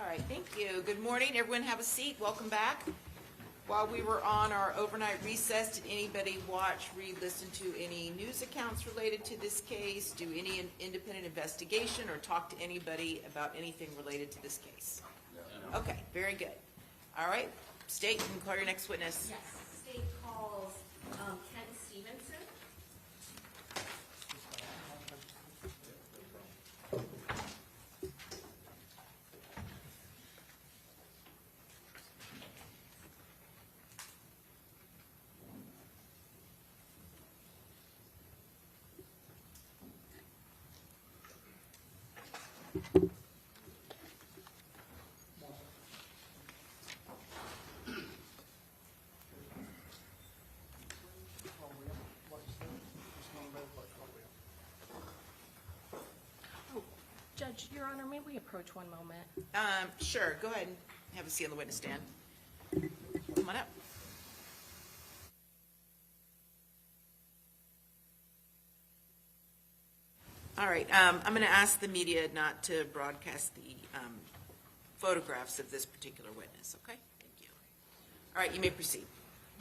All right, thank you. Good morning, everyone. Have a seat. Welcome back. While we were on our overnight recess, did anybody watch, read, listen to any news accounts related to this case, do any independent investigation, or talk to anybody about anything related to this case? No. Okay, very good. All right, State, you can call your next witness. Yes, State calls Ken Stevenson. Judge, Your Honor, may we approach one moment? Sure, go ahead and have a seat on the witness stand. Come on up. All right, I'm going to ask the media not to broadcast the photographs of this particular witness, okay? Thank you. All right, you may proceed.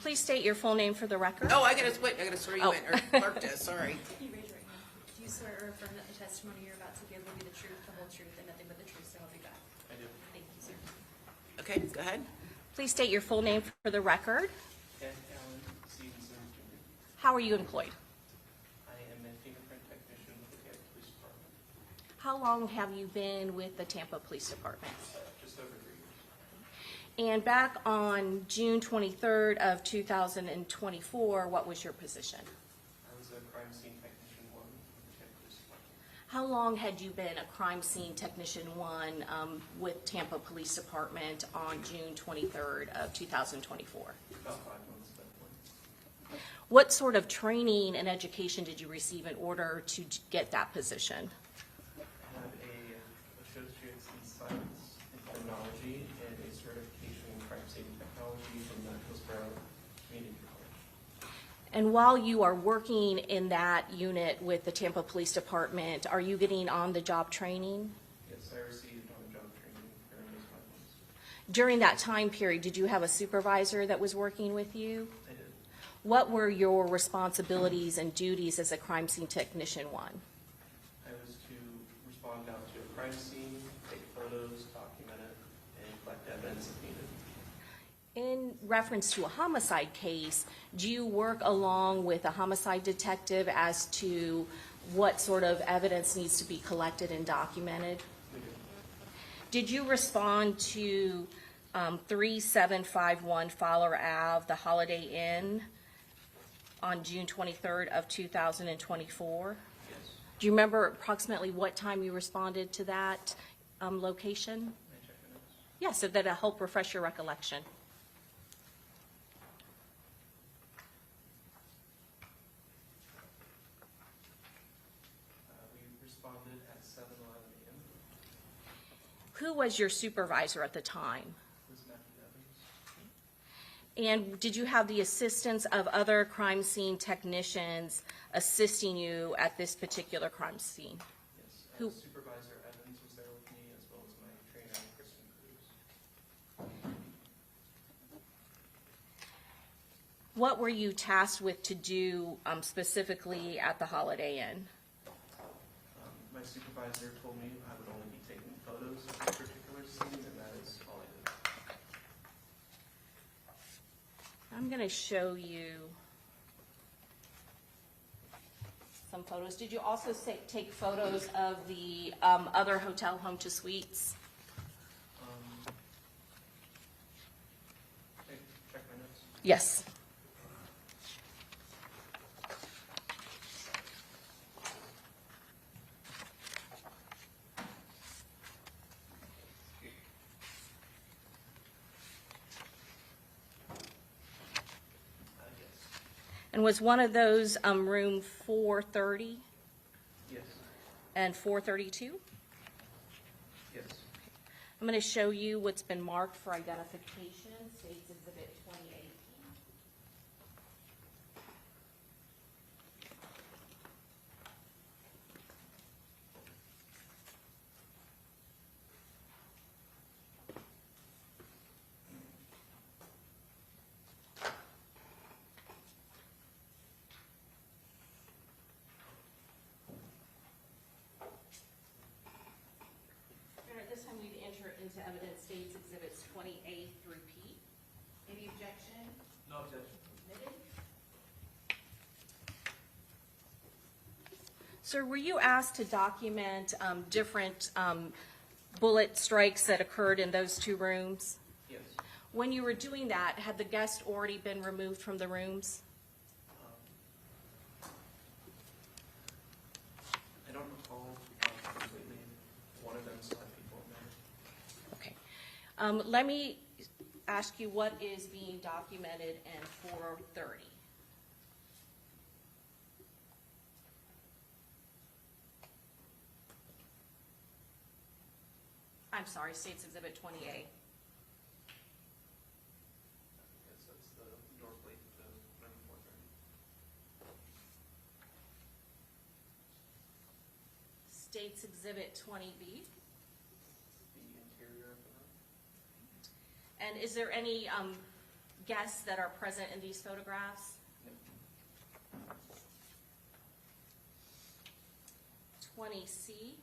Please state your full name for the record. Oh, I got to swear you in, or clerk does, sorry. Can you raise your right hand? Do you swear or affirm that the testimony you're about to give will be the truth, the whole truth, and nothing but the truth, so help you God? I do. Thank you, sir. Okay, go ahead. Please state your full name for the record. Ken Allen Stevenson Jr. How are you employed? I am a fingerprint technician with the Tampa Police Department. How long have you been with the Tampa Police Department? Just over 3 years. And back on June 23rd of 2024, what was your position? I was a crime scene technician 1 with the Tampa Police Department. How long had you been a crime scene technician 1 with Tampa Police Department on June 23rd of 2024? About 5 months at that point. What sort of training and education did you receive in order to get that position? I have a associate's in science and criminology and a certification in crime scene technology from the Hillsborough Community College. And while you are working in that unit with the Tampa Police Department, are you getting on-the-job training? Yes, I received on-the-job training during those 5 months. During that time period, did you have a supervisor that was working with you? I did. What were your responsibilities and duties as a crime scene technician 1? I was to respond out to a crime scene, take photos, document it, and collect evidence if needed. In reference to a homicide case, do you work along with a homicide detective as to what sort of evidence needs to be collected and documented? We did. Did you respond to 3751 Fowler Ave, the Holiday Inn, on June 23rd of 2024? Yes. Do you remember approximately what time you responded to that location? May I check my notes? Yeah, so that'll help refresh your recollection. We responded at 7:11 a.m. Who was your supervisor at the time? It was Matthew Evans. And did you have the assistance of other crime scene technicians assisting you at this particular crime scene? Yes. Who- Supervisor Evans was there with me, as well as my trainer, Kristen Cruz. What were you tasked with to do specifically at the Holiday Inn? My supervisor told me I would only be taking photos of this particular scene, and that is all I did. I'm going to show you some photos. Did you also take photos of the other hotel home to suites? Okay, check my notes. Yes. Yes. And was one of those room 430 Yes. and 432? Yes. I'm going to show you what's been marked for identification, States Exhibit 2018. into evidence States Exhibits 20A through P. Any objection? No objection. Admitted. Sir, were you asked to document different bullet strikes that occurred in those two rooms? Yes. When you were doing that, had the guest already been removed from the rooms? I don't recall completely. One of them still had people in there. Okay. Let me ask you what is being documented in 430. I'm sorry, States Exhibit 28. Yes, that's the door plate to room 430. States Exhibit 20B. The interior of the room. And is there any guests that are present in these photographs? No. 20C.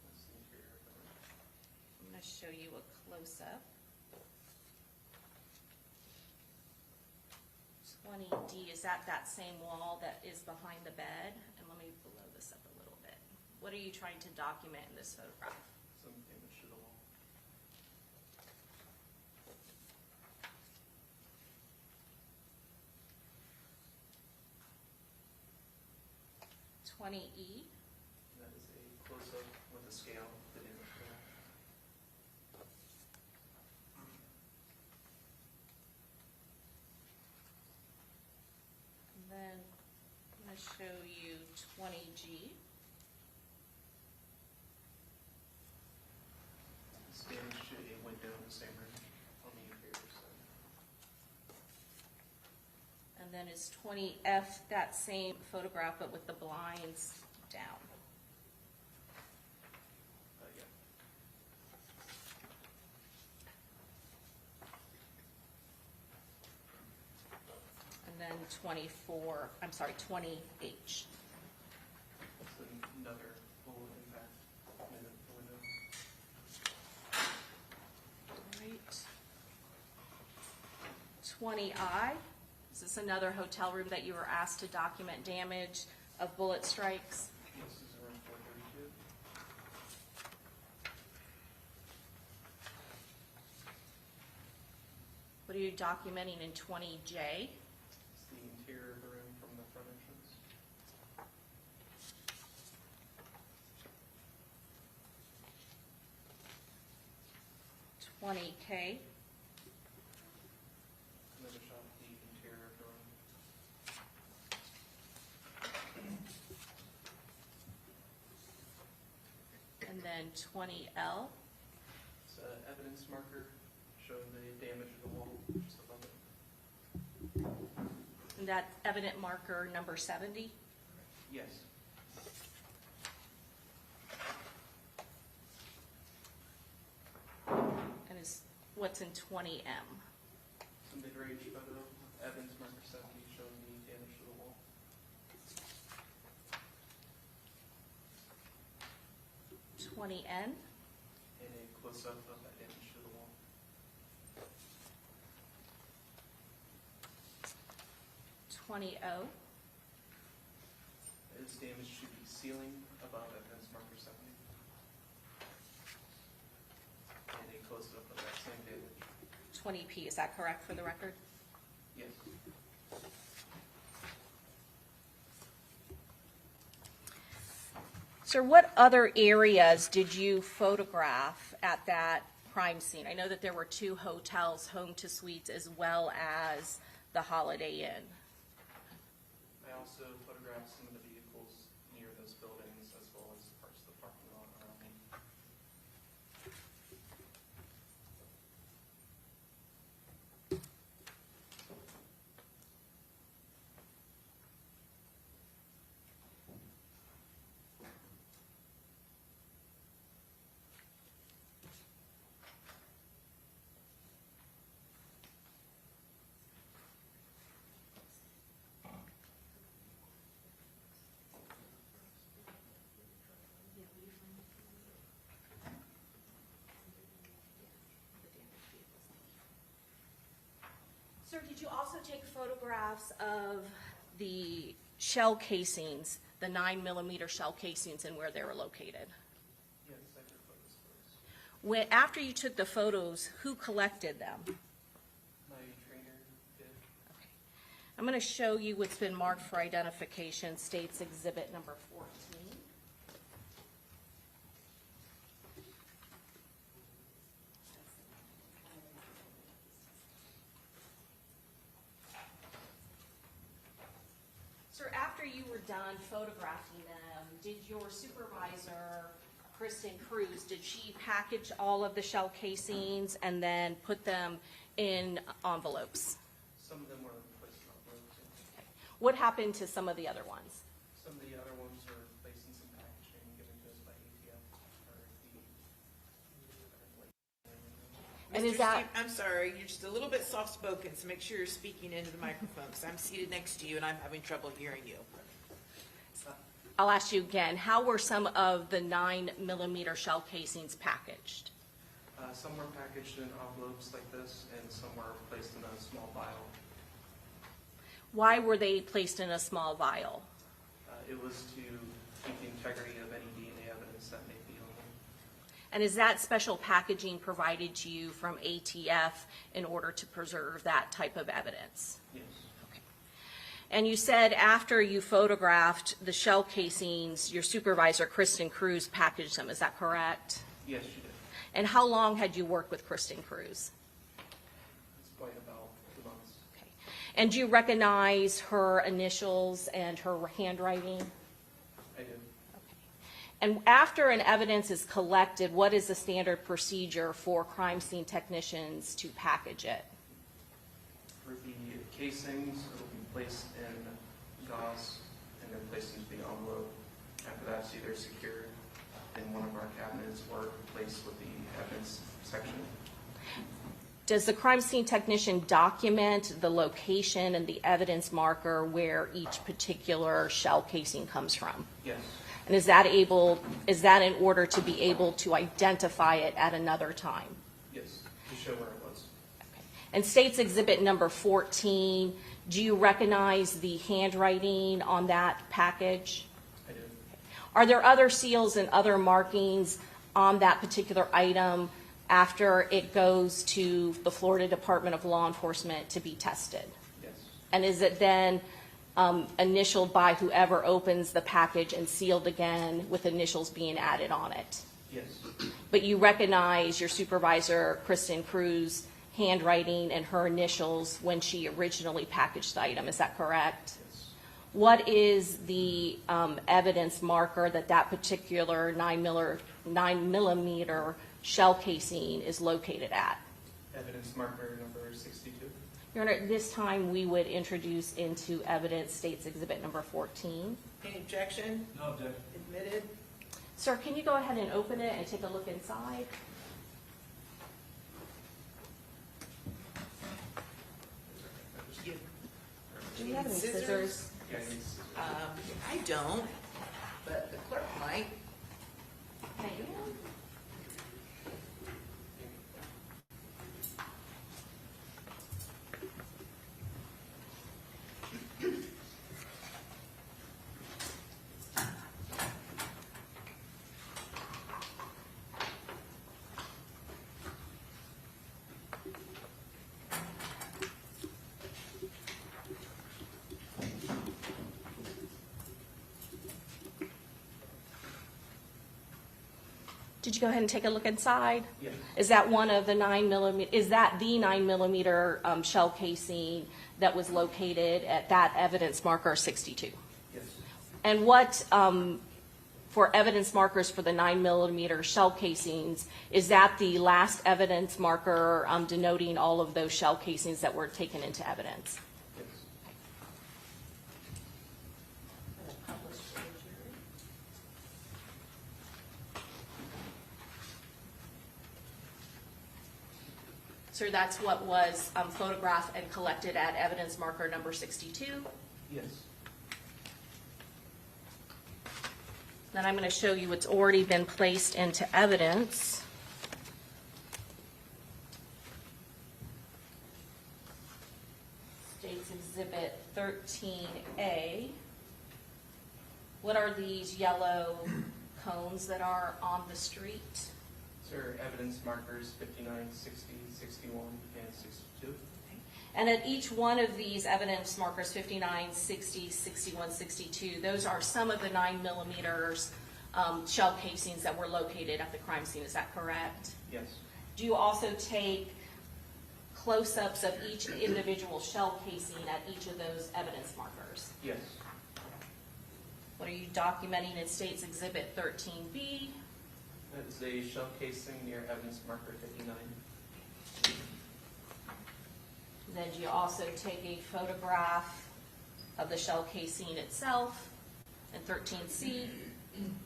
That's the interior of the room. I'm going to show you a close-up. 20D, is that same wall that is behind the bed? And let me blow this up a little bit. What are you trying to document in this photograph? Some damage to the wall. 20E. That is a close-up with a scale, the damage to the wall. And then I'm going to show you 20G. This damage to a window in the same room on the interior side. And then is 20F that same photograph but with the blinds down? Yeah. And then 20H. That's another bullet impact in the window. Right. 20I. Is this another hotel room that you were asked to document damage of bullet strikes? This is room 432. What are you documenting in 20J? It's the interior of the room from the front entrance. 20K. Another shot of the interior of the room. And then 20L. It's an evidence marker showing the damage of the wall just above it. And that evident marker number 70. Yes. And is what's in 20M? It's a mid-range photo, evidence marker 70 showing the damage to the wall. 20N. And a close-up of that damage to the wall. 20O. This damage to the ceiling above evidence marker 70. And a close-up of that same damage. 20P. Is that correct for the record? Yes. Sir, what other areas did you photograph at that crime scene? I know that there were 2 hotels, Home to Suites, as well as the Holiday Inn. I also photographed some of the vehicles near those buildings as well as parts of the parking lot around me. did you also take photographs of the shell casings, the 9mm shell casings, and where they were located? Yes, I took photos first. When, after you took the photos, who collected them? My trainer did. Okay. I'm going to show you what's been marked for identification, State's Exhibit number 14. Sir, after you were done photographing them, did your supervisor, Kristen Cruz, did she package all of the shell casings and then put them in envelopes? Some of them were placed in envelopes. Okay. What happened to some of the other ones? Some of the other ones were placed in some packaging given to us by ATF or the. And Mr. is that- Steve, I'm sorry, you're just a little bit soft-spoken, so make sure you're speaking into the microphone, because I'm seated next to you and I'm having trouble hearing you. I'll ask you again, how were some of the 9mm shell casings packaged? Some were packaged in envelopes like this, and some were placed in a small vial. Why were they placed in a small vial? It was to keep the integrity of any DNA evidence that may be on them. And is that special packaging provided to you from ATF in order to preserve that type of evidence? Yes. And you said after you photographed the shell casings, your supervisor, Kristen Cruz, packaged them. Is that correct? Yes, she did. And how long had you worked with Kristen Cruz? It's quite about 2 months. Okay. And do you recognize her initials and her handwriting? I did. And after an evidence is collected, what is the standard procedure for crime scene technicians to package it? For the casings, it will be placed in gauze and then placed into the envelope. After that, it's either secured in one of our cabinets or placed with the evidence section. Does the crime scene technician document the location and the evidence marker where each particular shell casing comes from? Yes. And is that in order to be able to identify it at another time? Yes, to show where it was. And State's Exhibit number 14, do you recognize the handwriting on that package? I did. Are there other seals and other markings on that particular item after it goes to the Florida Department of Law Enforcement to be tested? Yes. And is it then initialed by whoever opens the package and sealed again with initials being added on it? Yes. But you recognize your supervisor, Kristen Cruz, handwriting and her initials when she originally packaged the item, is that correct? Yes. What is the evidence marker that that particular 9mm shell casing is located at? Evidence marker number 62. Your Honor, at this time, we would introduce into evidence State's Exhibit number 14. Any objection? No objection. Admitted? Sir, can you go ahead and open it and take a look inside? Do you have any scissors? Yeah, I need scissors. I don't, but the clerk might. Thank you. Did you go ahead and take a look inside? Yes. Is that one of the 9mm, is that the 9mm shell casing that was located at that evidence marker 62? Yes. And what, for evidence markers for the 9mm shell casings, is that the last evidence marker denoting all of those shell casings that were taken into evidence? Yes. So that's what was photographed and collected at evidence marker number 62? Yes. Then I'm going to show you what's already been placed into evidence. Exhibit 13A. What are these yellow cones that are on the street? These are evidence markers 59, 60, 61, and 62. And at each one of these evidence markers, 59, 60, 61, 62, those are some of the 9mm shell casings that were located at the crime scene. Is that correct? Yes. Do you also take close-ups of each individual shell casing at each of those evidence markers? Yes. What are you documenting in State's Exhibit 13B? That's a shell casing near evidence marker 59. Then do you also take a photograph of the shell casing itself in 13C?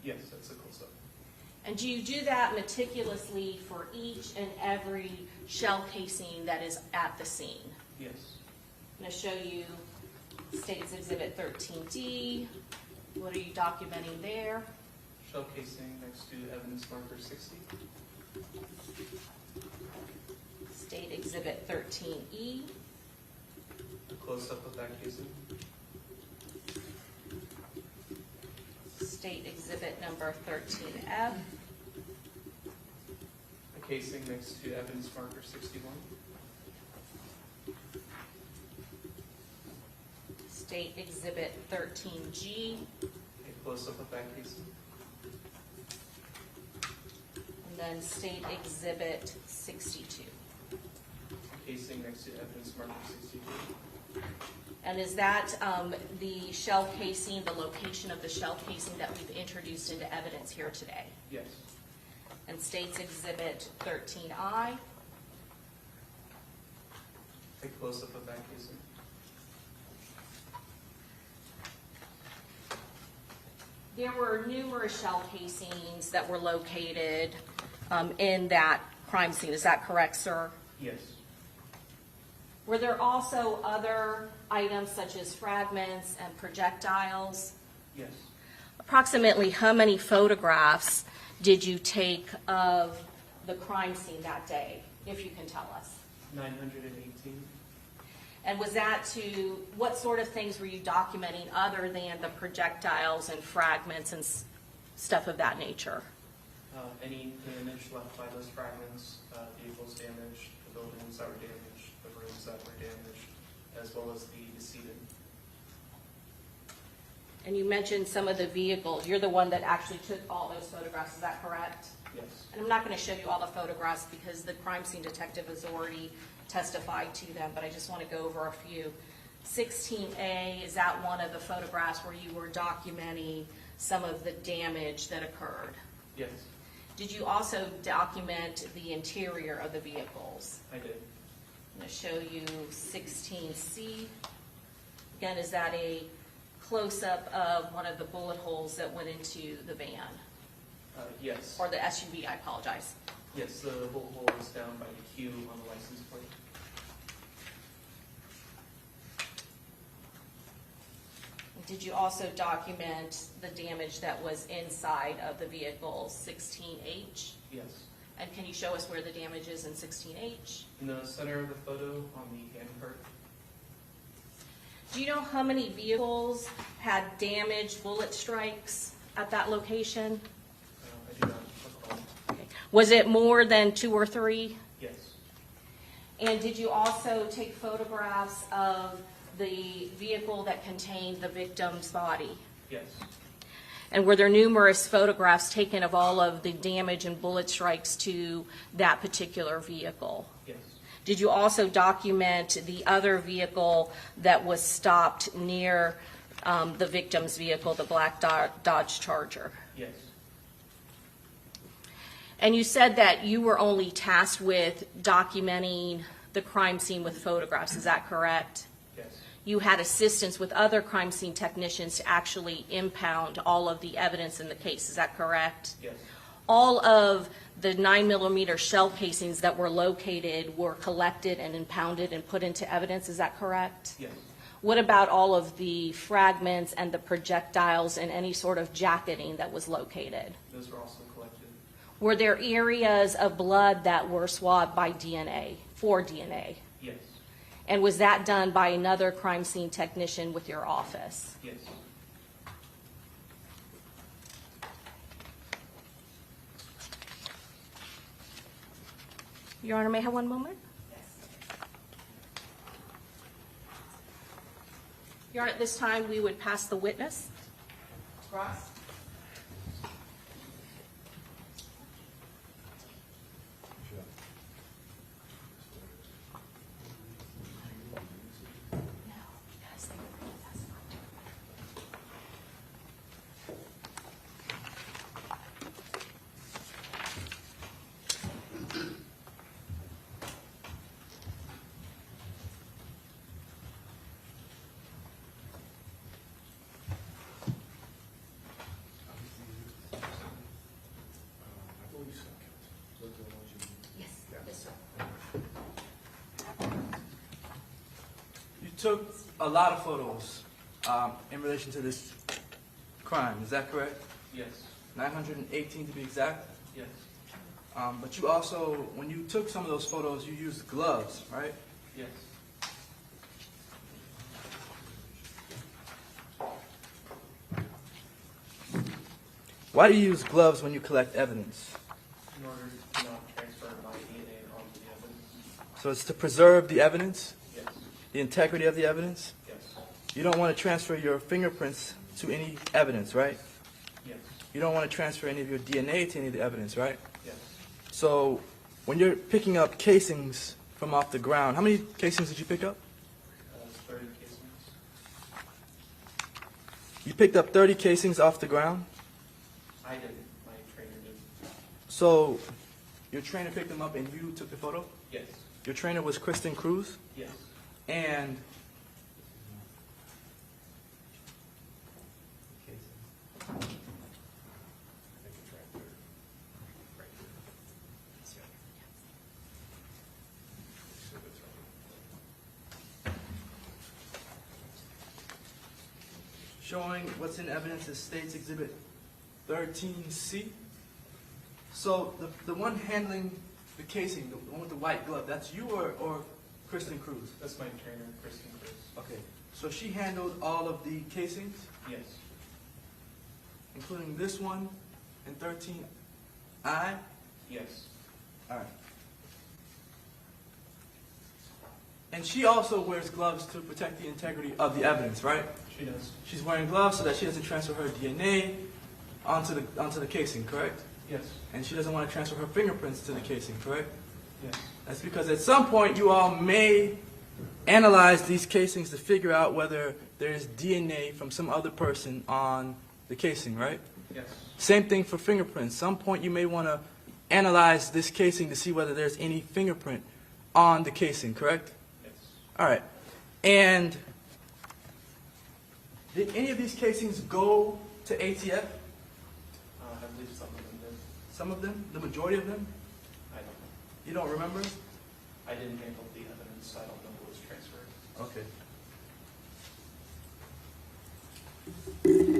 Yes, that's a close-up. And do you do that meticulously for each and every shell casing that is at the scene? Yes. I'm going to show you State's Exhibit 13D. What are you documenting there? Shell casing next to evidence marker 60. State Exhibit 13E. A close-up of that casing. State Exhibit number 13F. A casing next to evidence marker 61. State Exhibit 13G. A close-up of that casing. And then State Exhibit 62. A casing next to evidence marker 62. And is that the shell casing, the location of the shell casing that we've introduced into evidence here today? Yes. And State's Exhibit 13I. A close-up of that casing. There were numerous shell casings that were located in that crime scene. Is that correct, sir? Yes. Were there also other items such as fragments and projectiles? Yes. Approximately how many photographs did you take of the crime scene that day, if you can tell us? 918. And was that to, what sort of things were you documenting other than the projectiles and fragments and stuff of that nature? Any damage left by those fragments, vehicles damaged, the buildings that were damaged, the rooms that were damaged, as well as the decedent. And you mentioned some of the vehicles. You're the one that actually took all those photographs, is that correct? Yes. And I'm not going to show you all the photographs because the crime scene detective has already testified to them, but I just want to go over a few. 16A, is that one of the photographs where you were documenting some of the damage that occurred? Yes, Did you also document the interior of the vehicles? I did. I'm going to show you 16C. Again, is that a close-up of one of the bullet holes that went into the van? Yes. Or the SUV, I apologize. Yes, the bullet hole is down by the Q on the license plate. Did you also document the damage that was inside of the vehicle 16H? Yes. And can you show us where the damage is in 16H? In the center of the photo on the hand cart. Do you know how many vehicles had damaged bullet strikes at that location? I do not recall. Okay. Was it more than 2 or 3? Yes. And did you also take photographs of the vehicle that contained the victim's body? Yes. And were there numerous photographs taken of all of the damage and bullet strikes to that particular vehicle? Yes. Did you also document the other vehicle that was stopped near the victim's vehicle, the black Dodge Charger? Yes. And you said that you were only tasked with documenting the crime scene with photographs. Is that correct? Yes. You had assistance with other crime scene technicians to actually impound all of the evidence in the case. Is that correct? Yes. All of the 9mm shell casings that were located were collected and impounded and put into evidence. Is that correct? Yes. What about all of the fragments and the projectiles and any sort of jacketing that was located? Those were also collected. Were there areas of blood that were swabbed by DNA, for DNA? Yes. And was that done by another crime scene technician with your office? Yes. Your Honor, may I have one moment? Your Honor, at this time, we would pass the witness. Ross? You took a lot of photos in relation to this crime, is that correct? Yes. 918 to be exact? Yes. But you also, when you took some of those photos, you used gloves, right? Yes. Why do you use gloves when you collect evidence? In order to not transfer my DNA onto the evidence. So it's to preserve the evidence, Yes. the integrity of the evidence? Yes. You don't want to transfer your fingerprints to any evidence, right? Yes. You don't want to transfer any of your DNA to any of the evidence, right? Yes. So when you're picking up casings from off the ground, how many casings did you pick up? 30 casings. You picked up 30 casings off the ground? I didn't. My trainer did. So your trainer picked them up and you took the photo? Yes. Your trainer was Kristen Cruz? Yes. And showing what's in evidence is State's Exhibit 13C. So the one handling the casing, the one with the white glove, that's you or Kristen Cruz? That's my trainer, Kristen Cruz. Okay. So she handled all of the casings, Yes. including this one and 13I? Yes. All right. And she also wears gloves to protect the integrity of the evidence, right? She does. She's wearing gloves so that she doesn't transfer her DNA onto the casing, correct? Yes. And she doesn't want to transfer her fingerprints to the casing, correct? Yes. That's because at some point you all may analyze these casings to figure out whether there's DNA from some other person on the casing, right? Yes. Same thing for fingerprints. Some point you may want to analyze this casing to see whether there's any fingerprint on the casing, correct? Yes. All right. And did any of these casings go to ATF? I believe some of them did. Some of them? The majority of them? I don't know. You don't remember? I didn't handle the evidence, so I don't know who was transferred. Okay.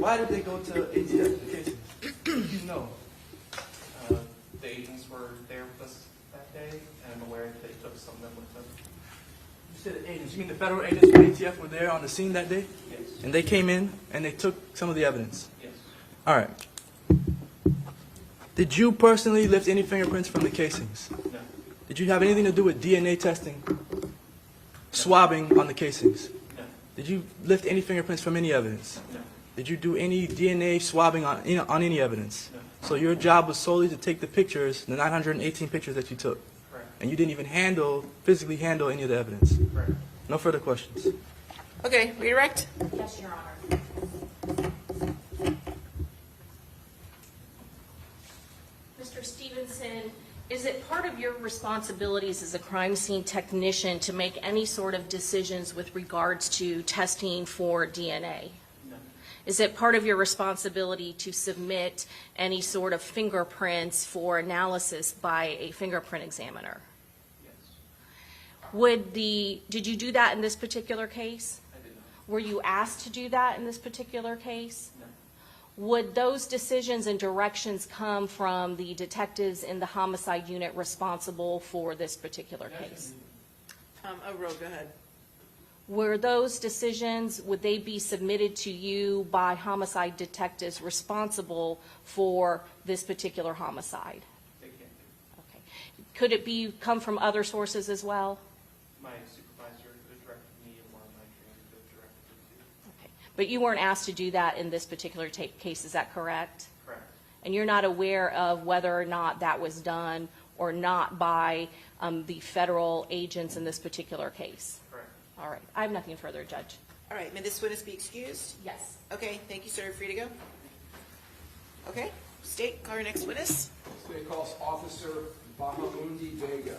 Why did they go to ATF, the casings? You know. The agents were there with us that day, and I'm aware that they took some of them with them. You said the agents. You mean the federal agents from ATF were there on the scene that day? Yes. And they came in and they took some of the evidence? Yes. All right. Did you personally lift any fingerprints from the casings? No. Did you have anything to do with DNA testing? Swabbing on the casings? No. Did you lift any fingerprints from any evidence? No. Did you do any DNA swabbing on any evidence? No. So your job was solely to take the pictures, the 918 pictures that you took, Correct. and you didn't even physically handle any of the evidence? Correct. No further questions. Okay, redirect. Yes, Your Honor. Mr. Stevenson, is it part of your responsibilities as a crime scene technician to make any sort of decisions with regards to testing for DNA? No. Is it part of your responsibility to submit any sort of fingerprints for analysis by a fingerprint examiner? Yes. Did you do that in this particular case? I did not. Were you asked to do that in this particular case? No. Would those decisions and directions come from the detectives in the homicide unit responsible for this particular case? Go ahead. Were those decisions, would they be submitted to you by homicide detectives responsible for this particular homicide? They can't do. Okay. Could it come from other sources as well? My supervisor could have directed me, and one of my trainers could have directed me to. Okay. But you weren't asked to do that in this particular case, is that correct? Correct. And you're not aware of whether or not that was done or not by the federal agents in this particular case? Correct. All right. I have nothing further, Judge. All right, may this witness be excused? Yes. Okay, thank you, sir. You're free to go. Okay, State, call your next witness. State calls Officer Bahamundi Vega.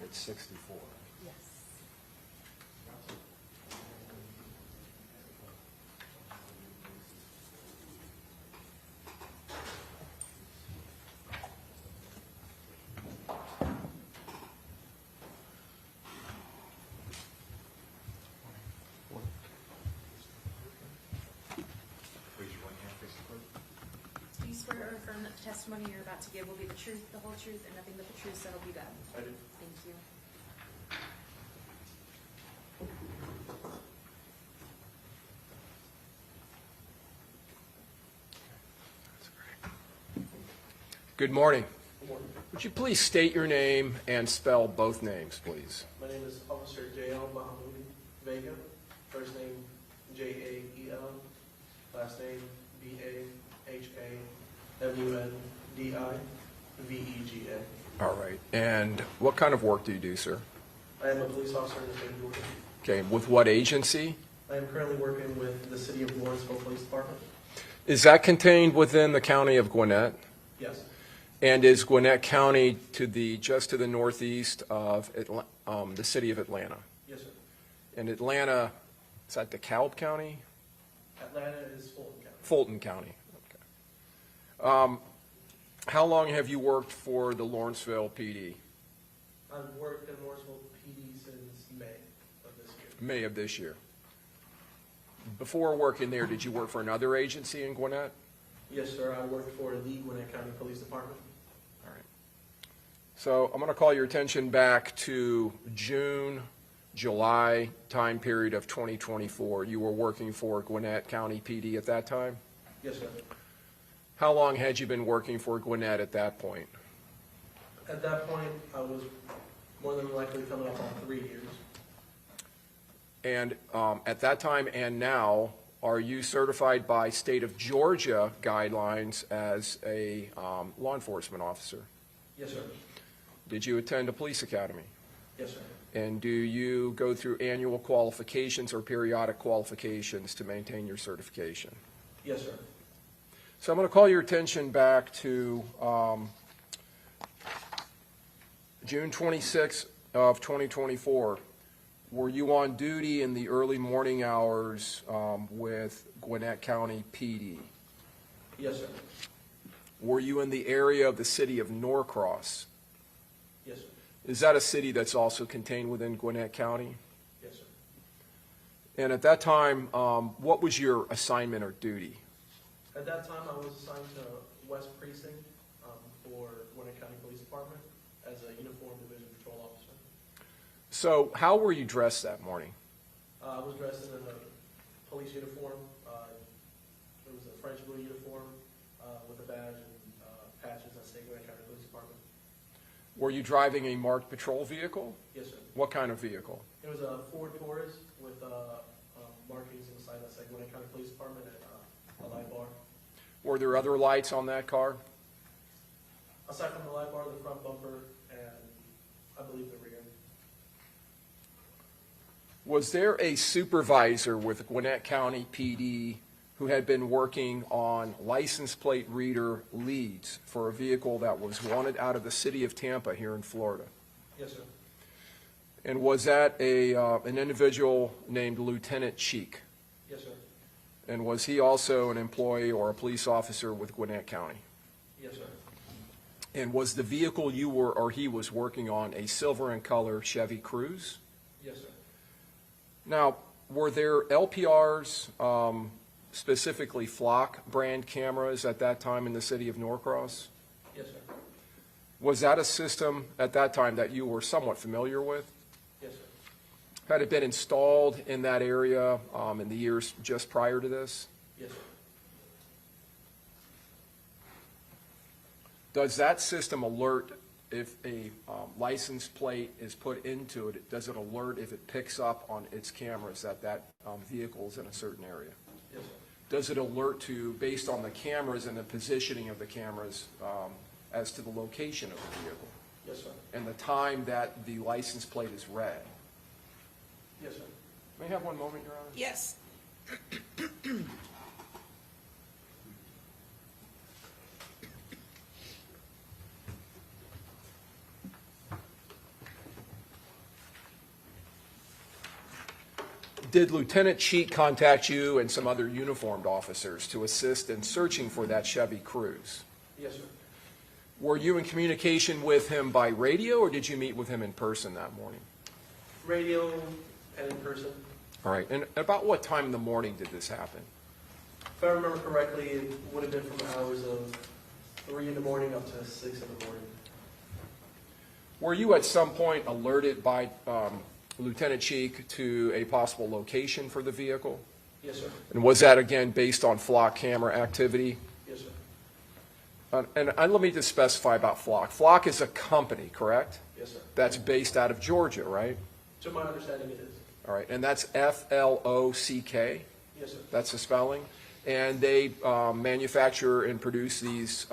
It's 64. Yes. Raise your right hand, face the clerk. Do you swear or affirm that the testimony you're about to give will be the truth, the whole truth, and nothing but the truth, so help you God? I do. Thank you. Good morning. Good morning. Would you please state your name and spell both names, please? My name is Officer J.L. Bahamundi Vega. First name J-A-E-L. Last name B-A-H-A-M-U-N-D-I-V-E-G-A. All right. And what kind of work do you do, sir? I am a police officer in the state of Georgia. Okay. With what agency? I am currently working with the City of Lawrenceville Police Department. Is that contained within the county of Gwinnett? Yes. And is Gwinnett County just to the northeast of the city of Atlanta? Yes, sir. And Atlanta, is that DeKalb County? Atlanta is Fulton County. Fulton County. Okay. How long have you worked for the Lawrenceville PD? I've worked in Lawrenceville PD since May of this year. May of this year. Before working there, did you work for another agency in Gwinnett? Yes, sir. I worked for the Gwinnett County Police Department. All right. So I'm going to call your attention back to June, July time period of 2024. You were working for Gwinnett County PD at that time? Yes, sir. How long had you been working for Gwinnett at that point? At that point, I was more than likely coming up on 3 years. And at that time and now, are you certified by state of Georgia guidelines as a law enforcement officer? Yes, sir. Did you attend a police academy? Yes, sir. And do you go through annual qualifications or periodic qualifications to maintain your certification? Yes, sir. So I'm going to call your attention back to June 26th of 2024. Were you on duty in the early morning hours with Gwinnett County PD? Yes, sir. Were you in the area of the city of Norcross? Yes, sir. Is that a city that's also contained within Gwinnett County? Yes, sir. And at that time, what was your assignment or duty? At that time, I was assigned to West Precinct for Gwinnett County Police Department as a uniformed division patrol officer. So how were you dressed that morning? I was dressed in a police uniform. It was a French blue uniform with a badge and patches that say Gwinnett County Police Department. Were you driving a marked patrol vehicle? Yes, sir. What kind of vehicle? It was a Ford Taurus with markings on the side that say Gwinnett County Police Department and a light bar. Were there other lights on that car? Aside from the light bar, the front bumper, and I believe the rear. Was there a supervisor with Gwinnett County PD who had been working on license plate reader leads for a vehicle that was wanted out of the city of Tampa here in Florida? Yes, sir. And was that an individual named Lieutenant Cheek? Yes, sir. And was he also an employee or a police officer with Gwinnett County? Yes, sir. And was the vehicle you were or he was working on a silver in color Chevy Cruze? Yes, sir. Now, were there LPRs, specifically Flock brand cameras at that time in the city of Norcross? Yes, sir. Was that a system at that time that you were somewhat familiar with? Yes, sir. Had it been installed in that area in the years just prior to this? Yes, sir. Does that system alert if a license plate is put into it? Does it alert if it picks up on its cameras that that vehicle is in a certain area? Yes, sir. Does it alert to, based on the cameras and the positioning of the cameras, as to the location of the vehicle Yes, sir. and the time that the license plate is read? Yes, sir. May I have one moment, Your Honor? Yes. Did Lieutenant Cheek contact you and some other uniformed officers to assist in searching for that Chevy Cruze? Yes, sir. Were you in communication with him by radio, or did you meet with him in person that morning? Radio and in person. All right, and about what time in the morning did this happen? If I remember correctly, it would have been from the hours of 3 in the morning up to 6 in the morning. Were you at some point alerted by Lieutenant Cheek to a possible location for the vehicle? Yes, sir. And was that, again, based on Flock camera activity? Yes, sir. And let me just specify about Flock. Flock is a company, correct? Yes, sir. That's based out of Georgia, right? To my understanding, it is. All right, and that's Flock? Yes, sir. That's the spelling? And they manufacture and produce these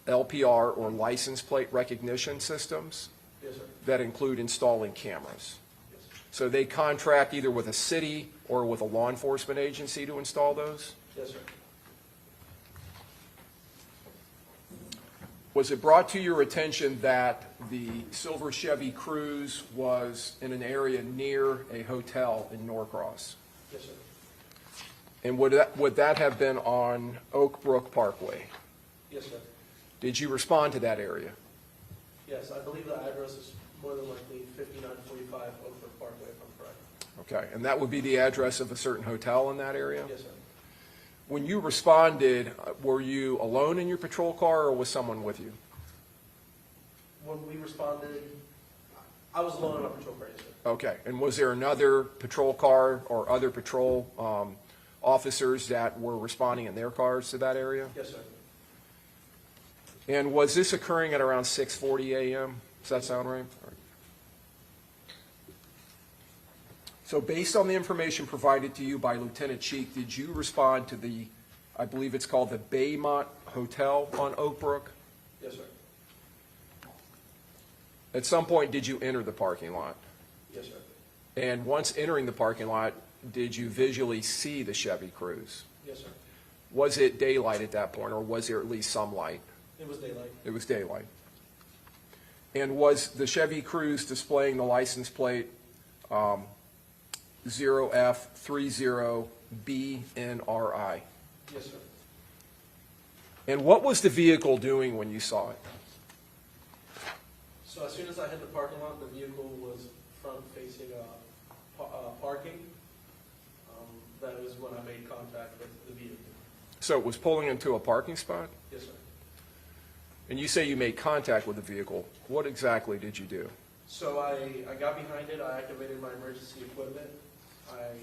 LPR, or license plate recognition systems, Yes, sir. that include installing cameras. Yes, sir. So they contract either with a city or with a law enforcement agency to install those? Yes, sir. Was it brought to your attention that the silver Chevy Cruze was in an area near a hotel in Norcross? Yes, sir. And would that have been on Oak Brook Parkway? Yes, sir. Did you respond to that area? Yes, I believe the address is more than likely 5945 Oakford Parkway, if I'm correct. Okay, and that would be the address of a certain hotel in that area? Yes, sir. When you responded, were you alone in your patrol car or was someone with you? When we responded, I was alone in my patrol car, yes, sir. Okay, and was there another patrol car or other patrol officers that were responding in their cars to that area? Yes, sir. And was this occurring at around 6:40 a.m.? Does that sound right? All right. So based on the information provided to you by Lieutenant Cheek, did you respond to the, I believe it's called the Baymont Hotel on Oak Brook? Yes, sir. At some point, did you enter the parking lot? Yes, sir. And once entering the parking lot, did you visually see the Chevy Cruze? Yes, sir. Was it daylight at that point, or was there at least some light? It was daylight. It was daylight. And was the Chevy Cruze displaying the license plate 0F30BNRI? Yes, sir. And what was the vehicle doing when you saw it? So as soon as I hit the parking lot, the vehicle was front-facing parking. That is when I made contact with the vehicle. So it was pulling into a parking spot? Yes, sir. And you say you made contact with the vehicle. What exactly did you do? So I got behind it, I activated my emergency equipment, I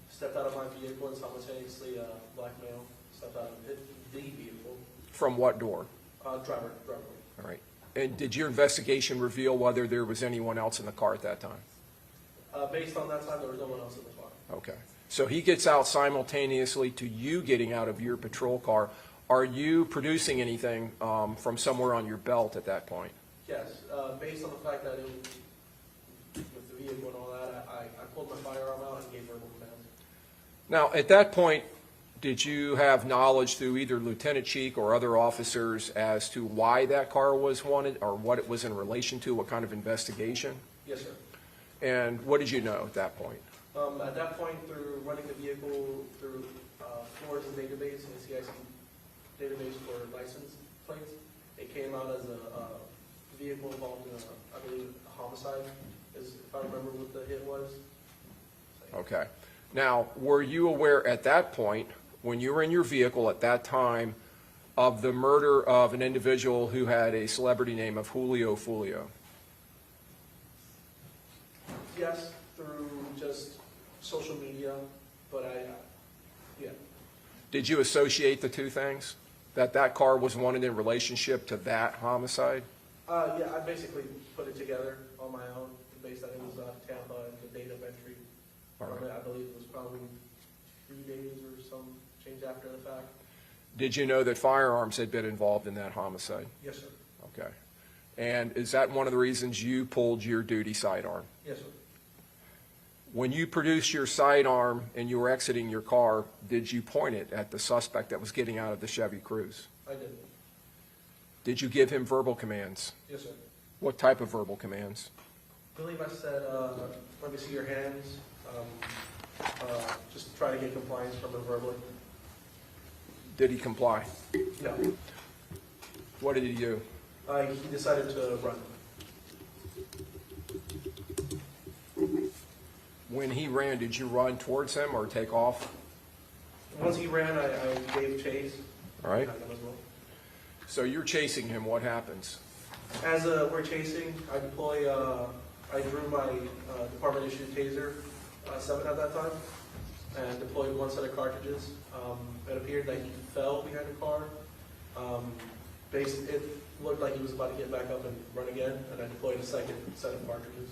stepped out of my vehicle and simultaneously black male stepped out of the vehicle. From what door? Driver. All right. And did your investigation reveal whether there was anyone else in the car at that time? Based on that time, there was no one else in the car. Okay. So he gets out simultaneously to you getting out of your patrol car. Are you producing anything from somewhere on your belt at that point? Yes, based on the fact that it was with the vehicle and all that, I pulled my firearm out and gave verbal commands. Now, at that point, did you have knowledge through either Lieutenant Cheek or other officers as to why that car was wanted or what it was in relation to, what kind of investigation? Yes, sir. And what did you know at that point? At that point, through running the vehicle through Florida's database, the CIC database for license plates, it came out as a vehicle involved in I believe, a homicide, if I remember what the hit was. Okay. Now, were you aware at that point, when you were in your vehicle at that time, of the murder of an individual who had a celebrity name of Julio Foolio? Yes, through just social media, but yeah. Did you associate the two things? That car was wanted in relationship to that homicide? Yeah, I basically put it together on my own, based on it was Tampa and the date of entry. All right. From it, I believe it was probably 3 days or some change after the fact. Did you know that firearms had been involved in that homicide? Yes, sir. Okay. And is that one of the reasons you pulled your duty sidearm? Yes, sir. When you produced your sidearm and you were exiting your car, did you point it at the suspect that was getting out of the Chevy Cruze? I did. Did you give him verbal commands? Yes, sir. What type of verbal commands? I believe I said, let me see your hands. Just try to get compliance from him verbally. Did he comply? No. What did he do? He decided to run. When he ran, did you run towards him or take off? Once he ran, I gave chase. All right. Behind him as well. So you're chasing him. What happens? As we're chasing, I drew my department-issued taser 7 at that time, and deployed 1 set of cartridges. It appeared that he fell behind the car. It looked like he was about to get back up and run again, and I deployed a 2nd set of cartridges.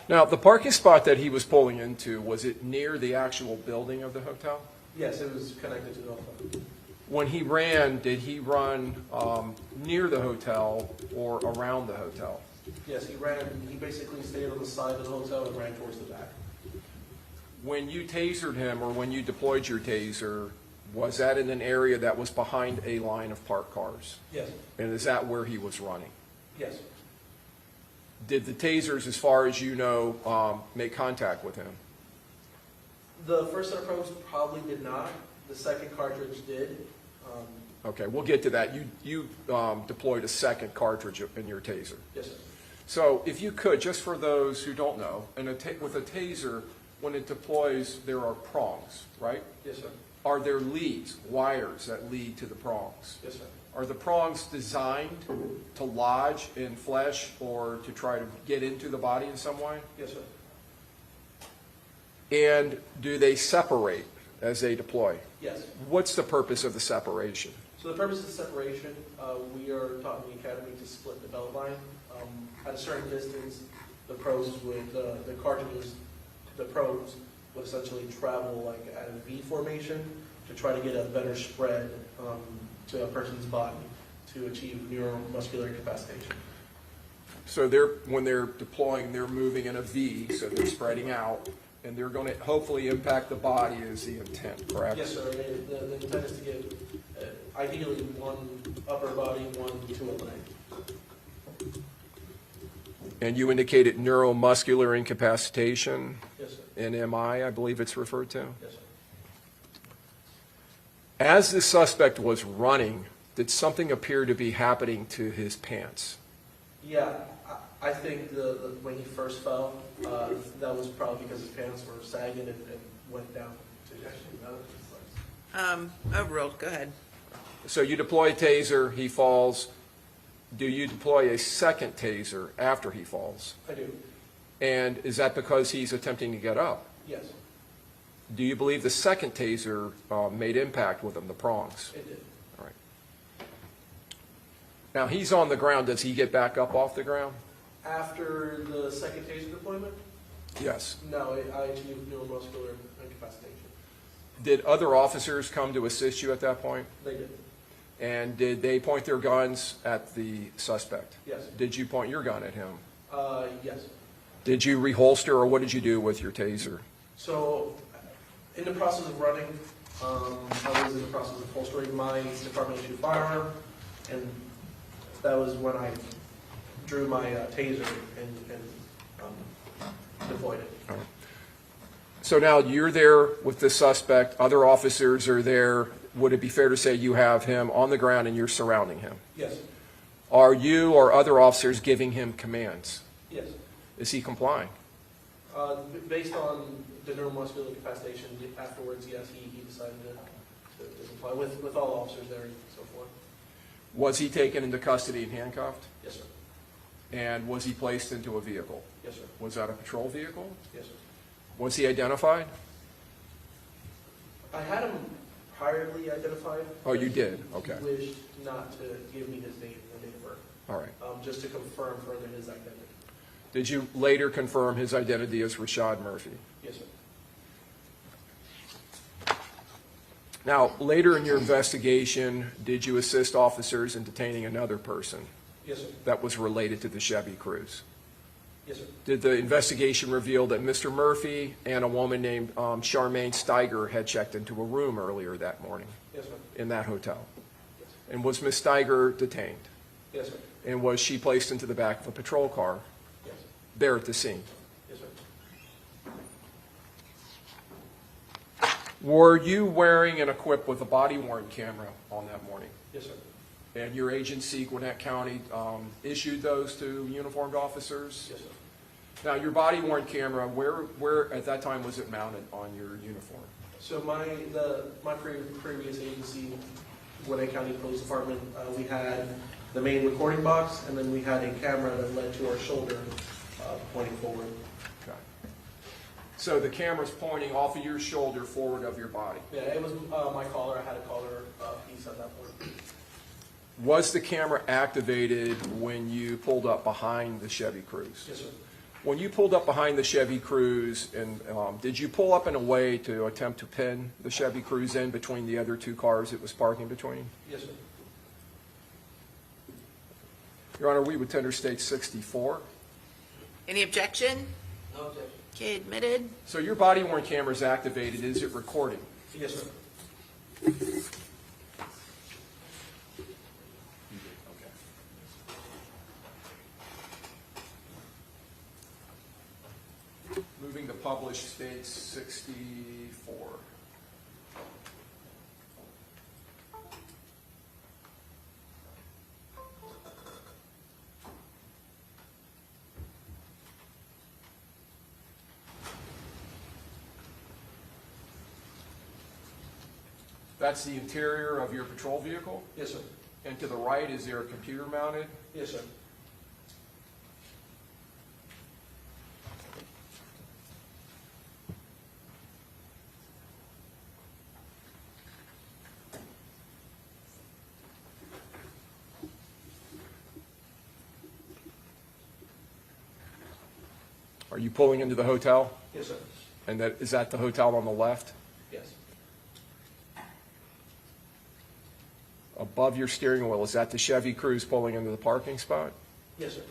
Now, the parking spot that he was pulling into, was it near the actual building of the hotel? Yes, it was connected to the hotel. When he ran, did he run near the hotel or around the hotel? Yes, he ran. He basically stayed on the side of the hotel and ran towards the back. When you tasered him or when you deployed your taser, was that in an area that was behind a line of parked cars? Yes. And is that where he was running? Yes. Did the tasers, as far as you know, make contact with him? The first set of probes probably did not. The 2nd cartridge did. Okay, we'll get to that. You deployed a 2nd cartridge in your taser. Yes, sir. So if you could, just for those who don't know, with a taser, when it deploys, there are prongs, right? Yes, sir. Are there leads, wires that lead to the prongs? Yes, sir. Are the prongs designed to lodge in flesh or to try to get into the body in some way? Yes, sir. And do they separate as they deploy? Yes. What's the purpose of the separation? So the purpose of separation, we are taught in the academy to split the belt line. At a certain distance, the probes would, the cartridges, the probes would essentially travel like at a V formation to try to get a better spread to a person's body to achieve neuromuscular incapacitation. So when they're deploying, they're moving in a V, so they're spreading out, and they're going to hopefully impact the body is the intent, correct? Yes, sir. The intent is to get ideally 1 upper body, 1 to a leg. And you indicated neuromuscular incapacitation, Yes, sir. NMI, I believe it's referred to. Yes, sir. As the suspect was running, did something appear to be happening to his pants? Yeah, I think when he first fell, that was probably because his pants were sagging and went down to actually his legs. Overruled, go ahead. So you deploy a taser, he falls. Do you deploy a 2nd taser after he falls? I do. And is that because he's attempting to get up? Yes, Do you believe the 2nd taser made impact with him, the prongs? it did. All right. Now, he's on the ground. Does he get back up off the ground? After the 2nd taser deployment, Yes. no, I achieved neuromuscular incapacitation. Did other officers come to assist you at that point? They did. And did they point their guns at the suspect? Yes. Did you point your gun at him? Yes. Did you reholster, or what did you do with your taser? So, in the process of running, I was in the process of holstering my department-issued firearm, and that was when I drew my taser and deployed it. All right. So now you're there with the suspect, other officers are there. Would it be fair to say you have him on the ground and you're surrounding him? Yes, Are you or other officers giving him commands? yes. Is he complying? Based on the neuromuscular incapacitation afterwards, yes, he decided to comply with all officers there and so forth. Was he taken into custody and handcuffed? Yes, sir. And was he placed into a vehicle? Yes, sir. Was that a patrol vehicle? Yes, sir. Was he identified? I had him priorly identified. Oh, you did? Okay. He wished not to give me his date of birth, All right. just to confirm further his identity. Did you later confirm his identity as Rashad Murphy? Yes, sir. Now, later in your investigation, did you assist officers in detaining another person Yes, sir. that was related to the Chevy Cruze? Yes, sir. Did the investigation reveal that Mr. Murphy and a woman named Charmaine Steiger had checked into a room earlier that morning Yes, sir. in that hotel? Yes. And was Ms. Steiger detained? Yes, sir. And was she placed into the back of a patrol car Yes. there at the scene? Yes, sir. Were you wearing and equipped with a body-worn camera on that morning? Yes, sir. And your agency, Gwinnett County, issued those to uniformed officers? Yes, sir. Now, your body-worn camera, where at that time was it mounted on your uniform? So my previous agency, Gwinnett County Police Department, we had the main recording box, and then we had a camera that led to our shoulder, pointing forward. Okay. So the camera's pointing off of your shoulder forward of your body. Yeah, it was my collar. I had a collar piece at that point. Was the camera activated when you pulled up behind the Chevy Cruze? Yes, sir. When you pulled up behind the Chevy Cruze, and did you pull up in a way to attempt to pin the Chevy Cruze in between the other two cars it was parking between? Yes, sir. Your Honor, we would tender state 64. Any objection? No objection. Okay, admitted. So your body-worn camera is activated. Is it recording? Yes, sir. Okay. Moving to published state 64. That's the interior of your patrol vehicle? Yes, sir. And to the right, is there a computer mounted? Yes, sir. Are you pulling into the hotel? Yes, sir. And is that the hotel on the left? Yes. Above your steering wheel, is that the Chevy Cruze pulling into the parking spot? Yes, sir.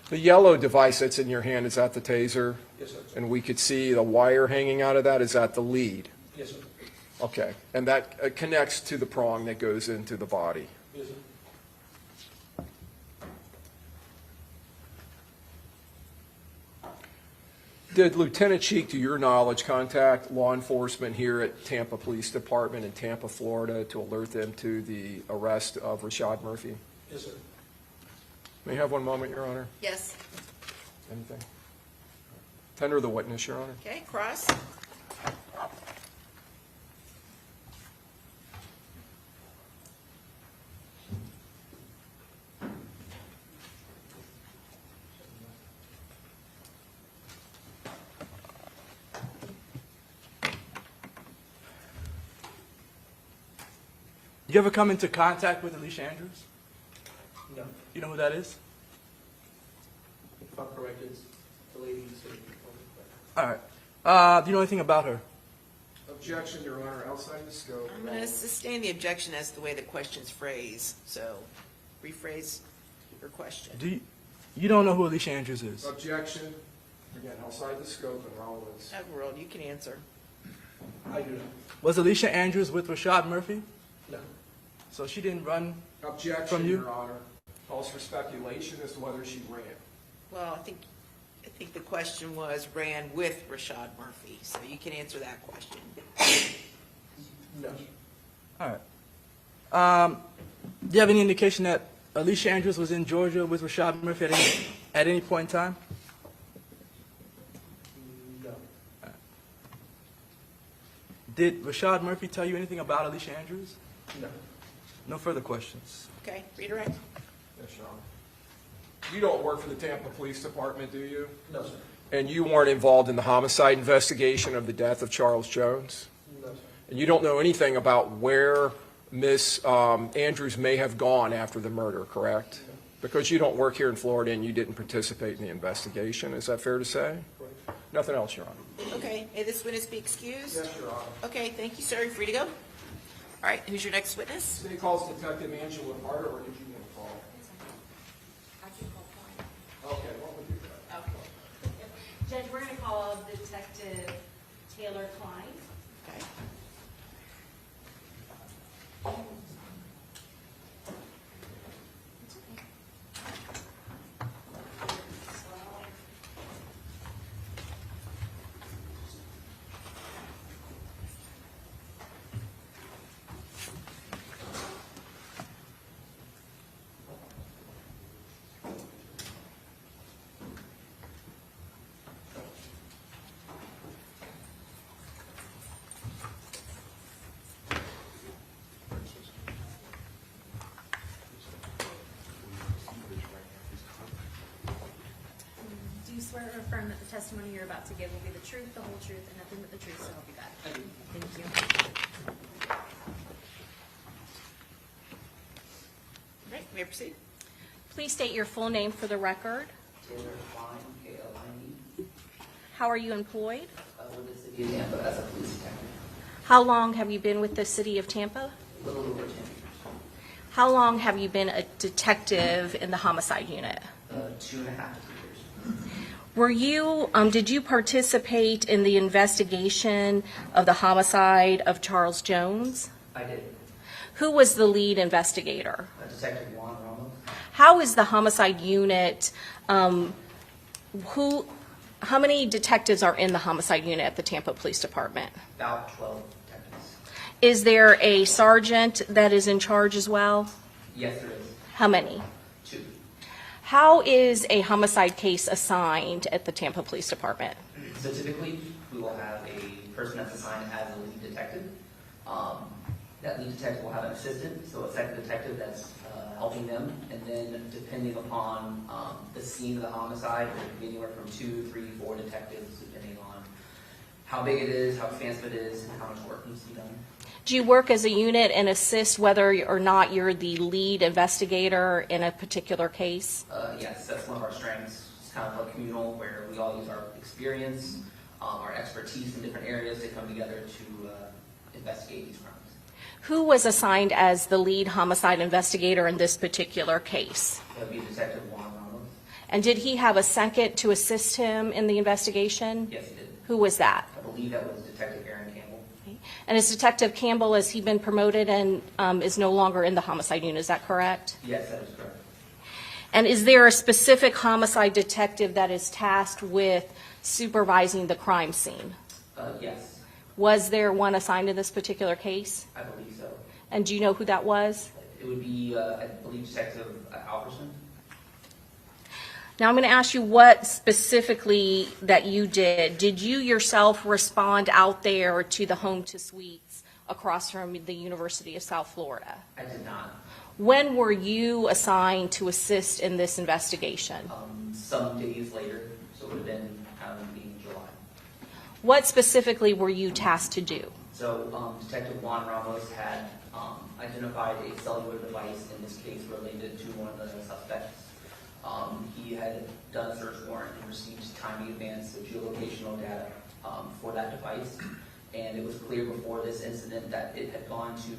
The yellow device that's in your hand, is that the taser? Yes, sir. And we could see the wire hanging out of that, is that the lead? Yes, sir. Okay, and that connects to the prong that goes into the body. Yes, sir. Did Lieutenant Cheek, to your knowledge, contact law enforcement here at Tampa Police Department in Tampa, Florida, to alert them to the arrest of Rashad Murphy? Yes, sir. May I have one moment, Your Honor? Yes. Anything? Tender the witness, Your Honor. Okay, cross. You ever come into contact with Alicia Andrews? No. You know who that is? If I'm correct, it's the lady who's sitting. All right. Do you know anything about her? Objection, Your Honor, outside the scope. I'm going to sustain the objection as the way the question's phrased, so rephrase your question. You don't know who Alicia Andrews is? Objection, again, outside the scope and relevance. Overruled, you can answer. I do not. Was Alicia Andrews with Rashad Murphy? No. So she didn't run? Objection, From you? Your Honor. Calls for speculation as to whether she ran. Well, I think the question was ran with Rashad Murphy, so you can answer that question. No. All right. Do you have any indication that Alicia Andrews was in Georgia with Rashad Murphy at any point in time? No. Did Rashad Murphy tell you anything about Alicia Andrews? No. No further questions. Okay, redirect. Yes, Your Honor. You don't work for the Tampa Police Department, do you? No, sir. And you weren't involved in the homicide investigation of the death of Charles Jones? No, sir. And you don't know anything about where Miss Andrews may have gone after the murder, correct? No. Because you don't work here in Florida and you didn't participate in the investigation, is that fair to say? Correct. Nothing else, Your Honor. Okay, may this witness be excused? Yes, Your Honor. Okay, thank you, sir. You're free to go. All right, who's your next witness? City calls Detective Angela Carter, or did you want to call? I can call Klein. Okay, what would you do? Judge, we're going to call Detective Taylor Klein. Okay. Do you swear or affirm that the testimony you're about to give will be the truth, the whole truth, and nothing but the truth, so help you God? I do. Thank you. All right, may I proceed? Please state your full name for the record. Taylor Klein, K-L-I-N-E, How are you employed? with the city of Tampa as a police detective. How long have you been with the city of Tampa? A little over 10 years. How long have you been a detective in the homicide unit? 2.5 to 3 years. Were you, did you participate in the investigation of the homicide of Charles Jones? I did. Who was the lead investigator? Detective Juan Ramos, How is the homicide unit, how many detectives are in the homicide unit at the Tampa Police Department? about 12 detectives. Is there a sergeant that is in charge as well? Yes, there is. How many? 2. How is a homicide case assigned at the Tampa Police Department? So typically, we will have a person that's assigned as a lead detective. That lead detective will have an assistant, so a second detective that's helping them. And then depending upon the scene of the homicide, there could be anywhere from 2, 3, 4 detectives, depending on how big it is, how expansive it is, and how much work needs to be done. Do you work as a unit and assist whether or not you're the lead investigator in a particular case? Yes, that's one of our strengths. It's kind of like communal, where we all use our experience, our expertise in different areas to come together to investigate these crimes. Who was assigned as the lead homicide investigator in this particular case? That would be Detective Juan Ramos. And did he have a second to assist him in the investigation? Yes, he did. Who was that? I believe that was Detective Aaron Campbell. And is Detective Campbell, has he been promoted and is no longer in the homicide unit, is that correct? Yes, that is correct. And is there a specific homicide detective that is tasked with supervising the crime scene? Yes, Was there one assigned to this particular case? I believe so. And do you know who that was? It would be, I believe, Detective Alverson. Now, I'm going to ask you what specifically that you did. Did you yourself respond out there to the home to suites across from the University of South Florida? I did not. When were you assigned to assist in this investigation? Some days later, so it would have been in July. What specifically were you tasked to do? So Detective Juan Ramos had identified a cellular device, in this case related to one of the suspects. He had done a search warrant and received timely advance of geolocational data for that device. And it was clear before this incident that it had gone to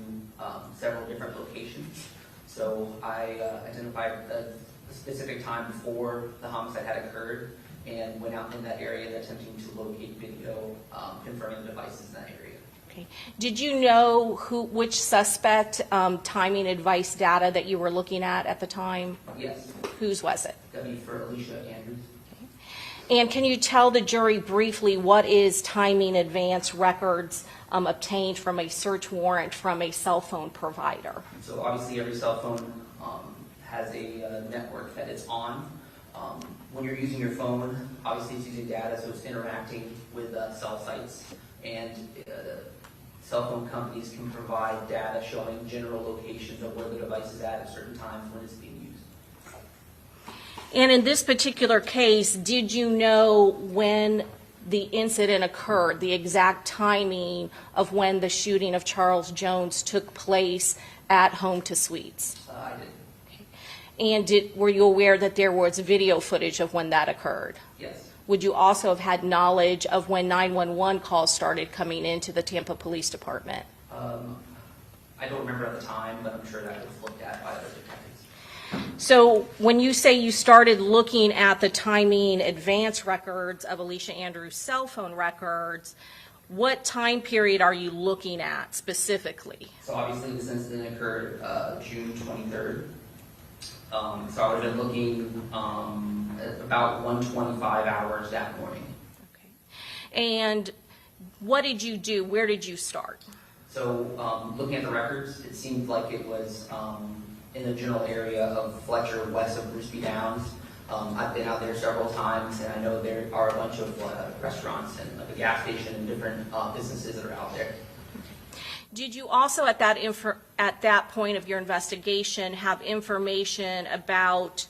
several different locations. So I identified a specific time before the homicide had occurred and went out in that area attempting to locate video confirming the devices in that area. Okay. Did you know which suspect timing advice data that you were looking at the time? Yes. Whose was it? That'd be for Alicia Andrews. And can you tell the jury briefly what is timing advance records obtained from a search warrant from a cell phone provider? So obviously every cell phone has a network that it's on. When you're using your phone, obviously it's using data, so it's interacting with cell sites. And cell phone companies can provide data showing general locations of where the device is at certain times when it's being used. And in this particular case, did you know when the incident occurred, the exact timing of when the shooting of Charles Jones took place at Home to Suites? I did. And were you aware that there was video footage of when that occurred? Yes. Would you also have had knowledge of when 911 calls started coming into the Tampa Police Department? I don't remember at the time, but I'm sure that was looked at by other detectives. So when you say you started looking at the timing advance records of Alicia Andrews' cell phone records, what time period are you looking at specifically? So obviously this incident occurred June 23rd. So I would have been looking at about 1:25 hours that morning. Okay. And what did you do? Where did you start? So looking at the records, it seemed like it was in the general area of Fletcher, west of Bruce B. Downs. I've been out there several times, and I know there are a bunch of restaurants and like a gas station and different businesses that are out there. Did you also, at that point of your investigation, have information about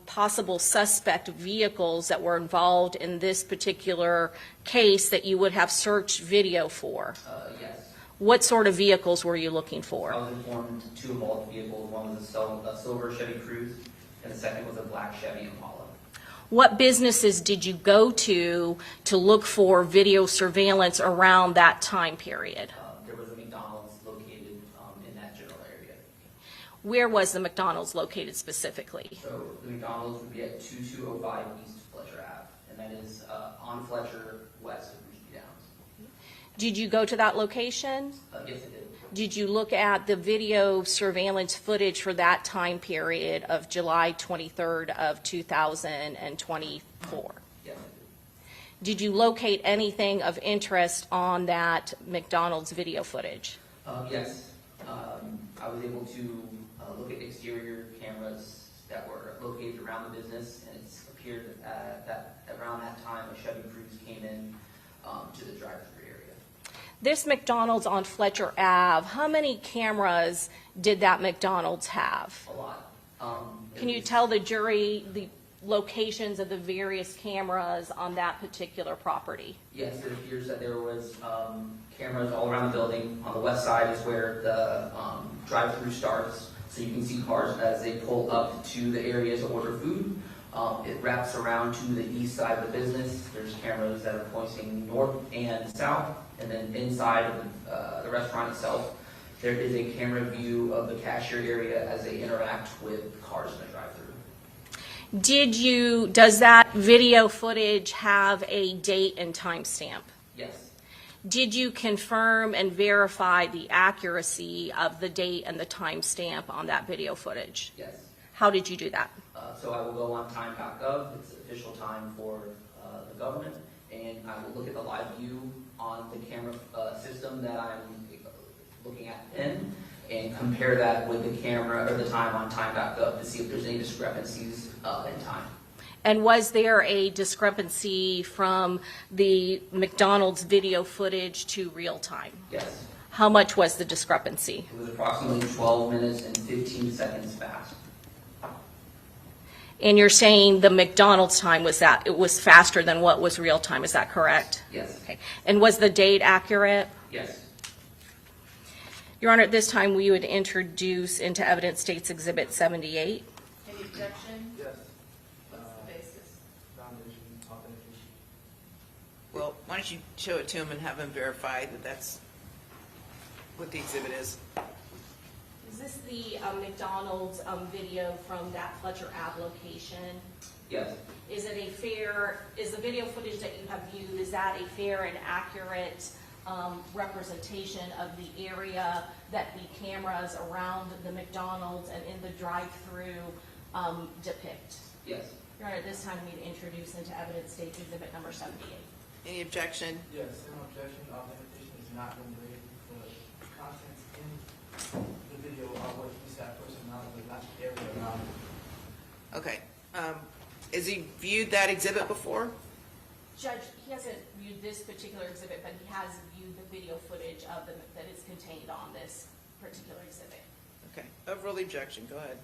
possible suspect vehicles that were involved in this particular case that you would have searched video for? Yes. What sort of vehicles were you looking for? I was informed two involved vehicles. One was a silver Chevy Cruze, and the second was a black Chevy Impala. What businesses did you go to look for video surveillance around that time period? There was a McDonald's located in that general area. Where was the McDonald's located specifically? So the McDonald's would be at 2205 East Fletcher Ave, and that is on Fletcher, west of Bruce B. Downs. Did you go to that location? Yes, I did. Did you look at the video surveillance footage for that time period of July 23rd of 2024? Yes, I did. Did you locate anything of interest on that McDonald's video footage? Yes. I was able to look at exterior cameras that were located around the business, and it's appeared that around that time a Chevy Cruze came in to the drive-thru area. This McDonald's on Fletcher Ave, how many cameras did that McDonald's have? A lot. Can you tell the jury the locations of the various cameras on that particular property? Yes, it appears that there was cameras all around the building. On the west side is where the drive-thru starts, so you can see cars as they pull up to the area to order food. It wraps around to the east side of the business. There's cameras that are pointing north and south, and then inside of the restaurant itself, there is a camera view of the cashier area as they interact with cars in the drive-thru. Does that video footage have a date and time stamp? Yes. Did you confirm and verify the accuracy of the date and the time stamp on that video footage? Yes. How did you do that? So I will go on time.gov. It's the official time for the government, and I will look at the live view on the camera system that I'm looking at in, and compare that with the camera or the time on time.gov to see if there's any discrepancies in time. And was there a discrepancy from the McDonald's video footage to real time? Yes. How much was the discrepancy? It was approximately 12 minutes and 15 seconds fast. And you're saying the McDonald's time was that it was faster than what was real time, is that correct? Yes. Okay. And was the date accurate? Yes. Your Honor, at this time, we would introduce into evidence State's Exhibit 78. Any objection? Yes. What's the basis? Foundation, authentication. Well, why don't you show it to him and have him verify that that's what the exhibit is? Is this the McDonald's video from that Fletcher Ave location? Yes, Is the video footage that you have viewed, is that a fair and accurate representation of the area that the cameras around the McDonald's and in the drive-through depict? yes, Your Honor, at this time, we'd introduce into evidence State's Exhibit number 78. Any objection? Yes, no objection, authentication is not been waived. The contents in the video are what he said, personality, not the area around it. Okay. Has he viewed that exhibit before? Judge, he hasn't viewed this particular exhibit, but he has viewed the video footage of that is contained on this particular exhibit. Okay. Overrule the objection. Go ahead.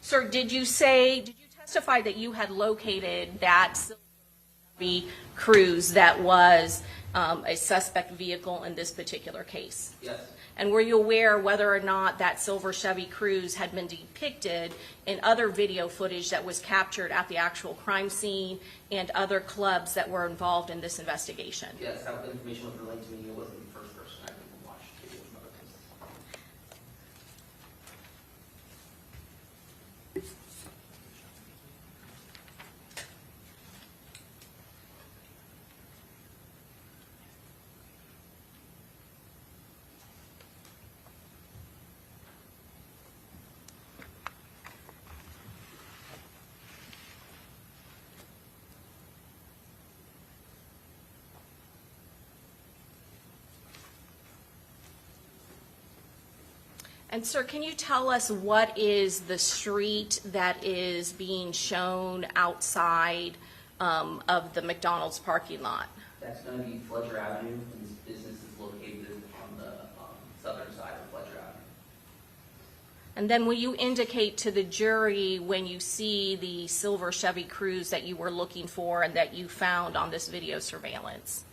Sir, did you testify that you had located that Silver Cruise that was a suspect vehicle in this particular case? yes, And were you aware whether or not that silver Chevy Cruze had been depicted in other video footage that was captured at the actual crime scene and other clubs that were involved in this investigation? yes, that information was relayed to me. It wasn't the first person I even watched video from other cases. And sir, can you tell us what is the street that is being shown outside of the McDonald's parking lot? That's going to be Fletcher Avenue, and this business is located on the southern side of Fletcher Avenue. And then will you indicate to the jury when you see the silver Chevy Cruze that you were looking for and that you found on this video surveillance?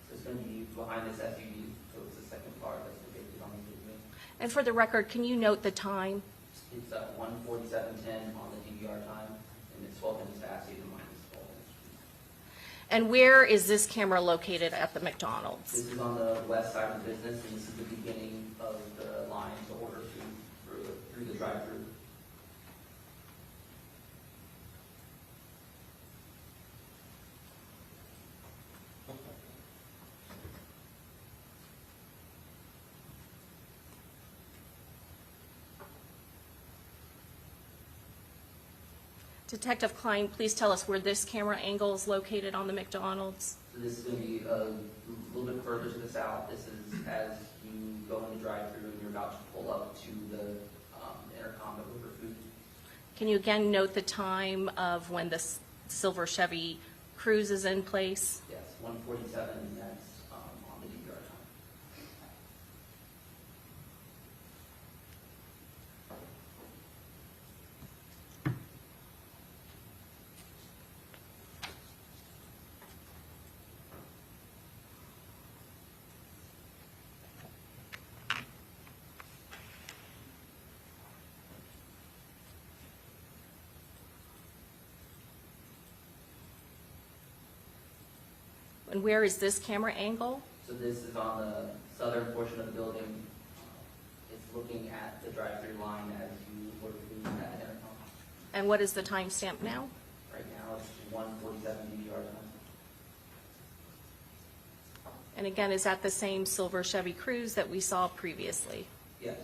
So it's going to be behind this SUV, so it's the second car that's depicted on the video. And for the record, can you note the time? It's 1:47:10 on the DVR time, and it's 12 minutes past 8 minus 12 minutes. And where is this camera located at the McDonald's? This is on the west side of the business, and this is the beginning of the line to order through the drive-through. Detective Klein, please tell us where this camera angle is located on the McDonald's. So this is going to be a little bit further to the south. This is as you go in the drive-through and you're about to pull up to the intercom to order food. Can you again note the time of when the silver Chevy Cruze is in place? Yes, 1:47, that's on the DVR time. And where is this camera angle? So this is on the southern portion of the building. It's looking at the drive-through line as you order food at the intercom. And what is the timestamp now? Right now, it's 1:47 DVR time. And again, is that the same silver Chevy Cruze that we saw previously? Yes.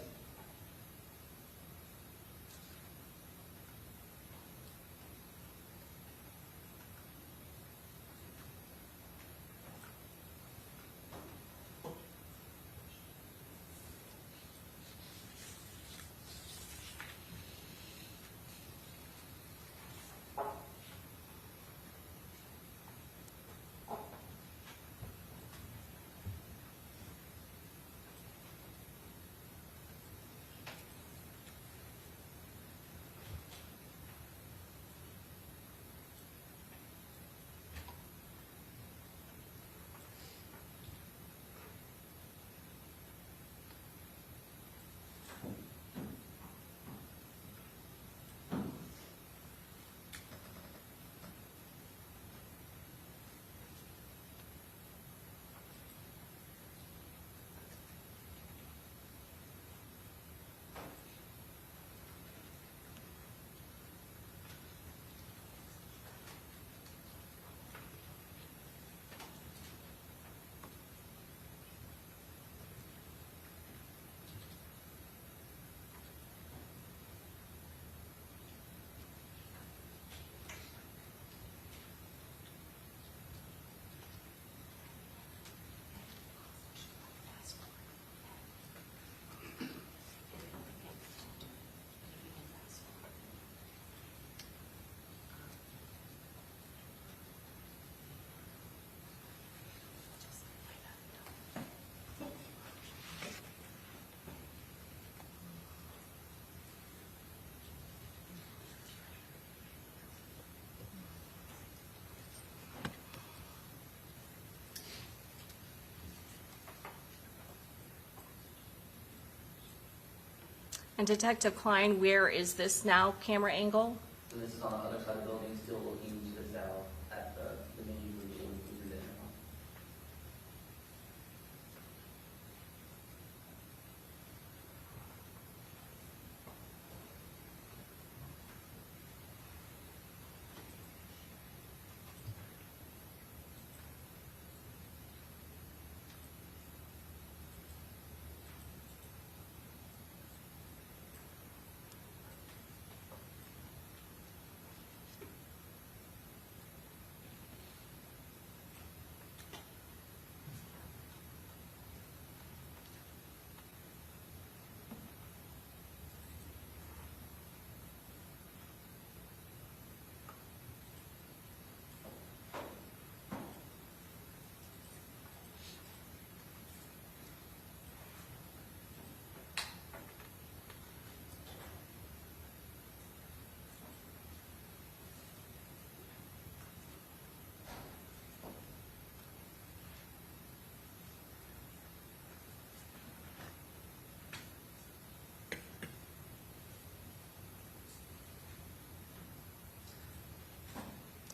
And Detective Klein, where is this now camera angle? So this is on the other side of the building, still looking to the south at the menu room that we were there now.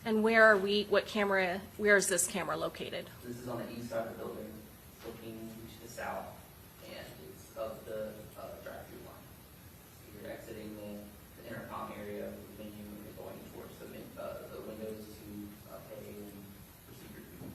And where is this camera located? This is on the east side of the building, looking to the south, and it's of the drive-through line. You're exiting the intercom area of the menu and going towards the windows to pay and receive your food.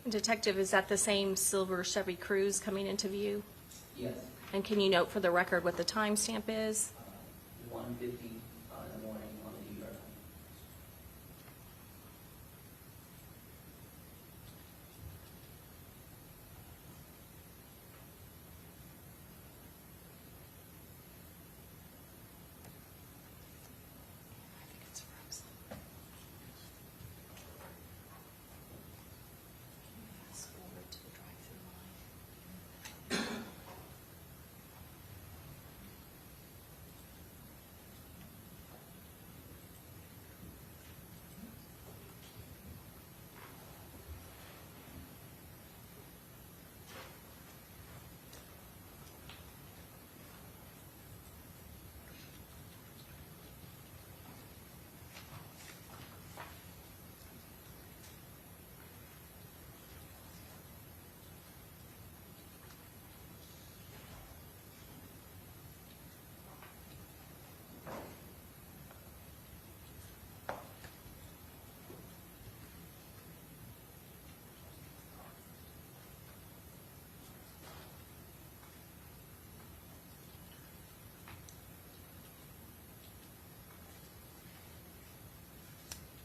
Detective, is that the same silver Chevy Cruze coming into view? Yes, And can you note for the record what the timestamp is? 1:50 in the morning on the U-Yard.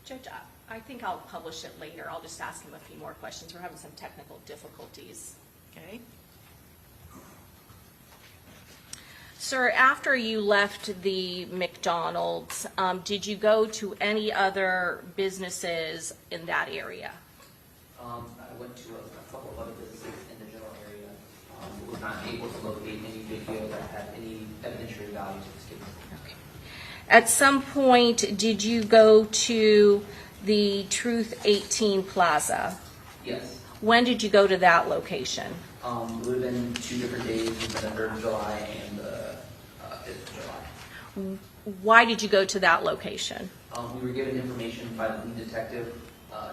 Judge, I think I'll publish it later. I'll just ask him a few more questions. We're having some technical difficulties. Okay. Sir, after you left the McDonald's, did you go to any other businesses in that area? I went to a couple of other businesses in the general area. Was not able to locate any video that had any evidentiary value to this case. At some point, did you go to the Truth 18 Plaza? Yes. When did you go to that location? It would have been 2 different days, the 3rd of July and the 5th of July. Why did you go to that location? We were given information by the lead detective,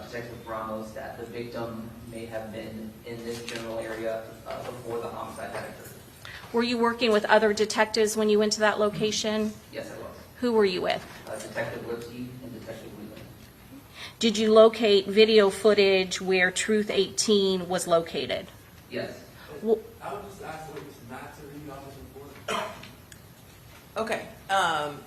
Detective Ramos, that the victim may have been in this general area before the homicide had occurred. Were you working with other detectives when you went to that location? Yes, I was. Who were you with? Detective Lipsky and Detective Wheelan. Did you locate video footage where Truth 18 was located? Yes. Well, I would just ask the witness not to read off his report. Okay,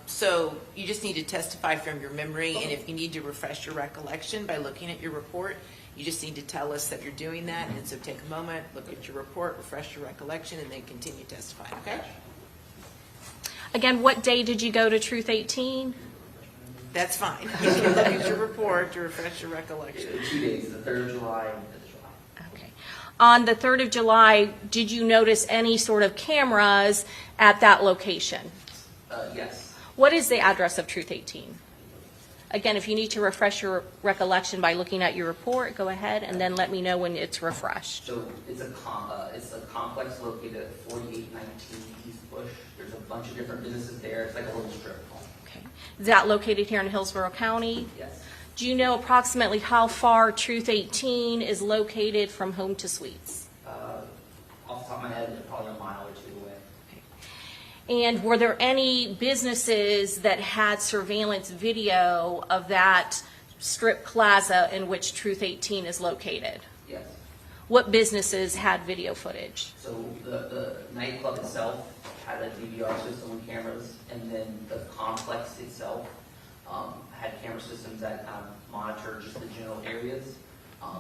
so you just need to testify from your memory, and if you need to refresh your recollection by looking at your report, you just need to tell us that you're doing that, and so take a moment, look at your report, refresh your recollection, and then continue testifying, okay? again, what day did you go to Truth 18? That's fine. You can look at your report to refresh your recollection. 2 days, the 3rd of July and 5th of July. Okay. On the 3rd of July, did you notice any sort of cameras at that location? Yes. What is the address of Truth 18? Again, if you need to refresh your recollection by looking at your report, go ahead and then let me know when it's refreshed. So it's a complex located at 4819 East Bush. There's a bunch of different businesses there. It's like a little strip mall. Okay. Is that located here in Hillsborough County? Yes. Do you know approximately how far Truth 18 is located from Home to Suites? Off the top of my head, probably a mile or 2 away. And were there any businesses that had surveillance video of that strip plaza in which Truth 18 is located? Yes. What businesses had video footage? So the nightclub itself had a DVR system with cameras, and then the complex itself had camera systems that kind of monitored just the general areas,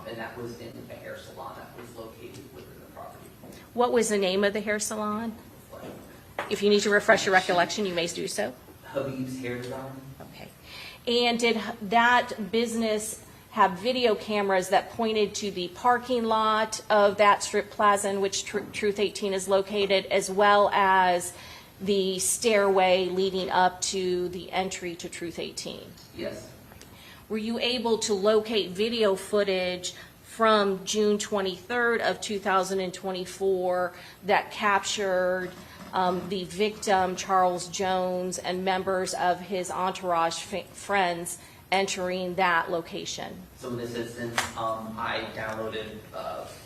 and that was in a hair salon that was located within the property. What was the name of the hair salon? If you need to refresh your recollection, you may do so. Habib's Hair Design. Okay. And did that business have video cameras that pointed to the parking lot of that strip plaza in which Truth 18 is located, as well as the stairway leading up to the entry to Truth 18? Yes. Were you able to locate video footage from June 23rd of 2024 that captured the victim, Charles Jones, and members of his entourage friends entering that location? So in this instance, I downloaded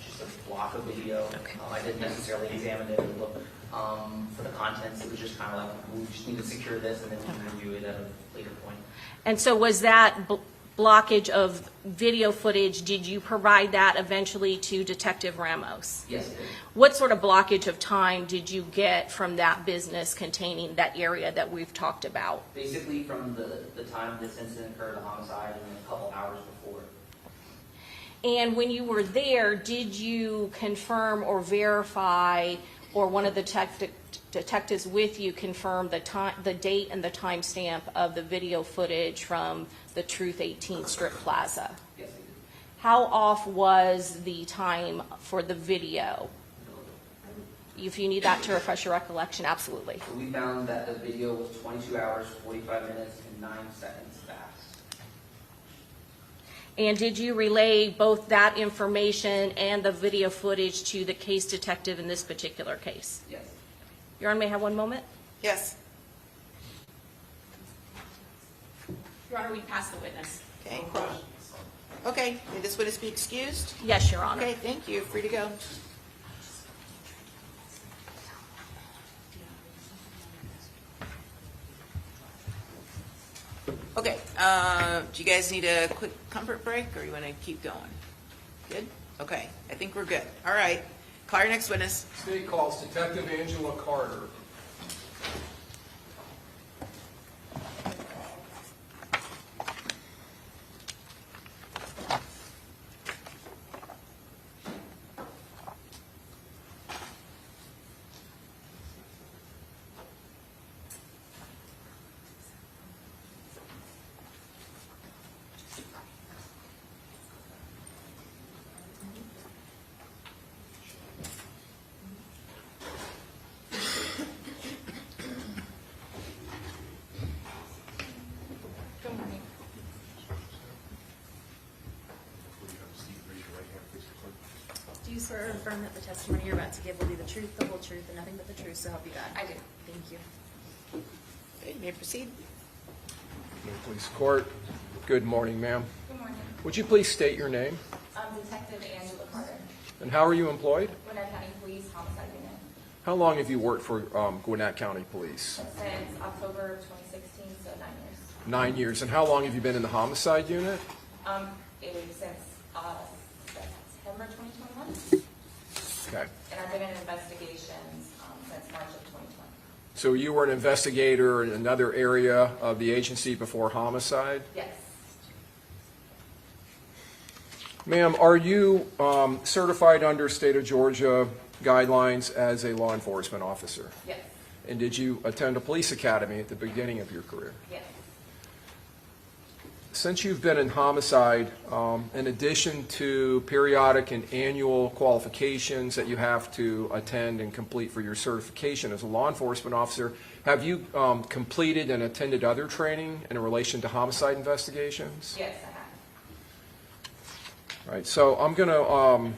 just a block of video. I didn't necessarily examine it and look for the contents. It was just kind of like, we just need to secure this, and then we can review it at a later point. And so was that blockage of video footage, did you provide that eventually to Detective Ramos? Yes, it did. What sort of blockage of time did you get from that business containing that area that we've talked about? Basically, from the time this incident occurred, the homicide, and a couple hours before. And when you were there, did you confirm or verify, or one of the detectives with you confirm the date and the timestamp of the video footage from the Truth 18 Strip Plaza? Yes, it did. How off was the time for the video? If you need that to refresh your recollection, absolutely. So we found that the video was 22 hours, 45 minutes, and 9 seconds fast. And did you relay both that information and the video footage to the case detective in this particular case? Yes. Your Honor, may I have one moment? Yes, Your Honor, we pass the witness. okay. Okay, may this witness be excused? Yes, Your Honor. Okay, thank you, free to go. Okay, do you guys need a quick comfort break, or you want to keep going? Good? Okay, I think we're good. All right, call your next witness. State calls Detective Angela Carter. swear or affirm that the testimony you're about to give will be the truth, the whole truth, and nothing but the truth, so help you God? I do. Thank you. Okay, you may proceed. Police Court. Good morning, ma'am. Good morning. Would you please state your name? I'm Detective Angela Carter, And how are you employed? Gwinnett County Police Homicide Unit. How long have you worked for Gwinnett County Police? Since October of 2016, so 9 years. 9 years. And how long have you been in the homicide unit? It is since September 2021, Okay. and I've been in investigations since March of 2020. So you were an investigator in another area of the agency before homicide? Yes, Ma'am, are you certified under state of Georgia guidelines as a law enforcement officer? yes, And did you attend a police academy at the beginning of your career? yes. Since you've been in homicide, in addition to periodic and annual qualifications that you have to attend and complete for your certification as a law enforcement officer, have you completed and attended other training in relation to homicide investigations? Yes, I have. All right, so I'm going to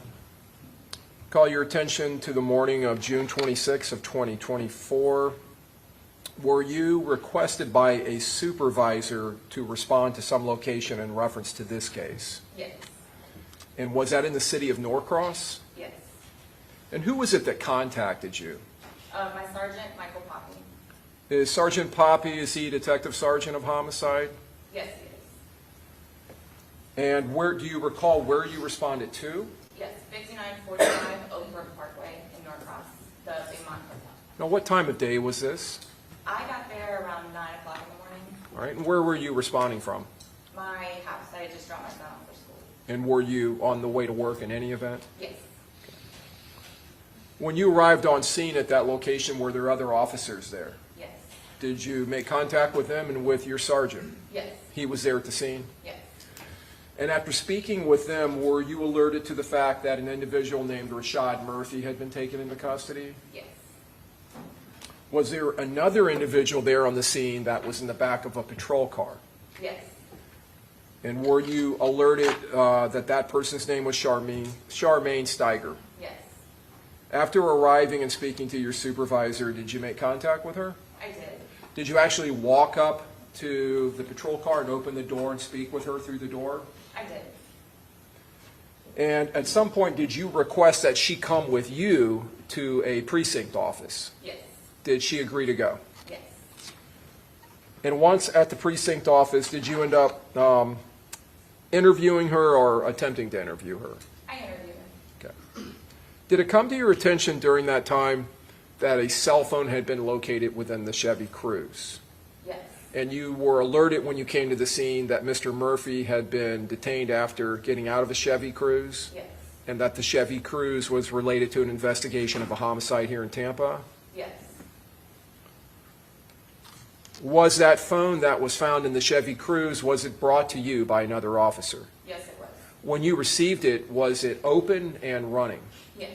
call your attention to the morning of June 26 of 2024. Were you requested by a supervisor to respond to some location in reference to this case? Yes, And was that in the city of Norcross? yes. And who was it that contacted you? My sergeant, Michael Poppy. Is Sergeant Poppy, is he Detective Sergeant of Homicide? Yes, he is. And where, do you recall where you responded to? Yes, 5945 Oak Brook Parkway in Norcross, the Fremont Hotel. Now, what time of day was this? I got there around 9 o'clock in the morning. All right, and where were you responding from? My house, I had just dropped my son off for school. And were you on the way to work in any event? Yes, When you arrived on scene at that location, were there other officers there? yes, Did you make contact with them and with your sergeant? yes, He was there at the scene? yes. And after speaking with them, were you alerted to the fact that an individual named Rashad Murphy had been taken into custody? Yes. Was there another individual there on the scene that was in the back of a patrol car? Yes. And were you alerted that that person's name was Charmaine Steiger? Yes. After arriving and speaking to your supervisor, did you make contact with her? I did. Did you actually walk up to the patrol car and open the door and speak with her through the door? I did. And at some point, did you request that she come with you to a precinct office? Yes. Did she agree to go? Yes. And once at the precinct office, did you end up interviewing her or attempting to interview her? I interviewed her. Okay. Did it come to your attention during that time that a cell phone had been located within the Chevy Cruze? Yes. And you were alerted when you came to the scene that Mr. Murphy had been detained after getting out of a Chevy Cruze? Yes. And that the Chevy Cruze was related to an investigation of a homicide here in Tampa? Yes. Was that phone that was found in the Chevy Cruze, was it brought to you by another officer? Yes, it was. When you received it, was it open and running? Yes.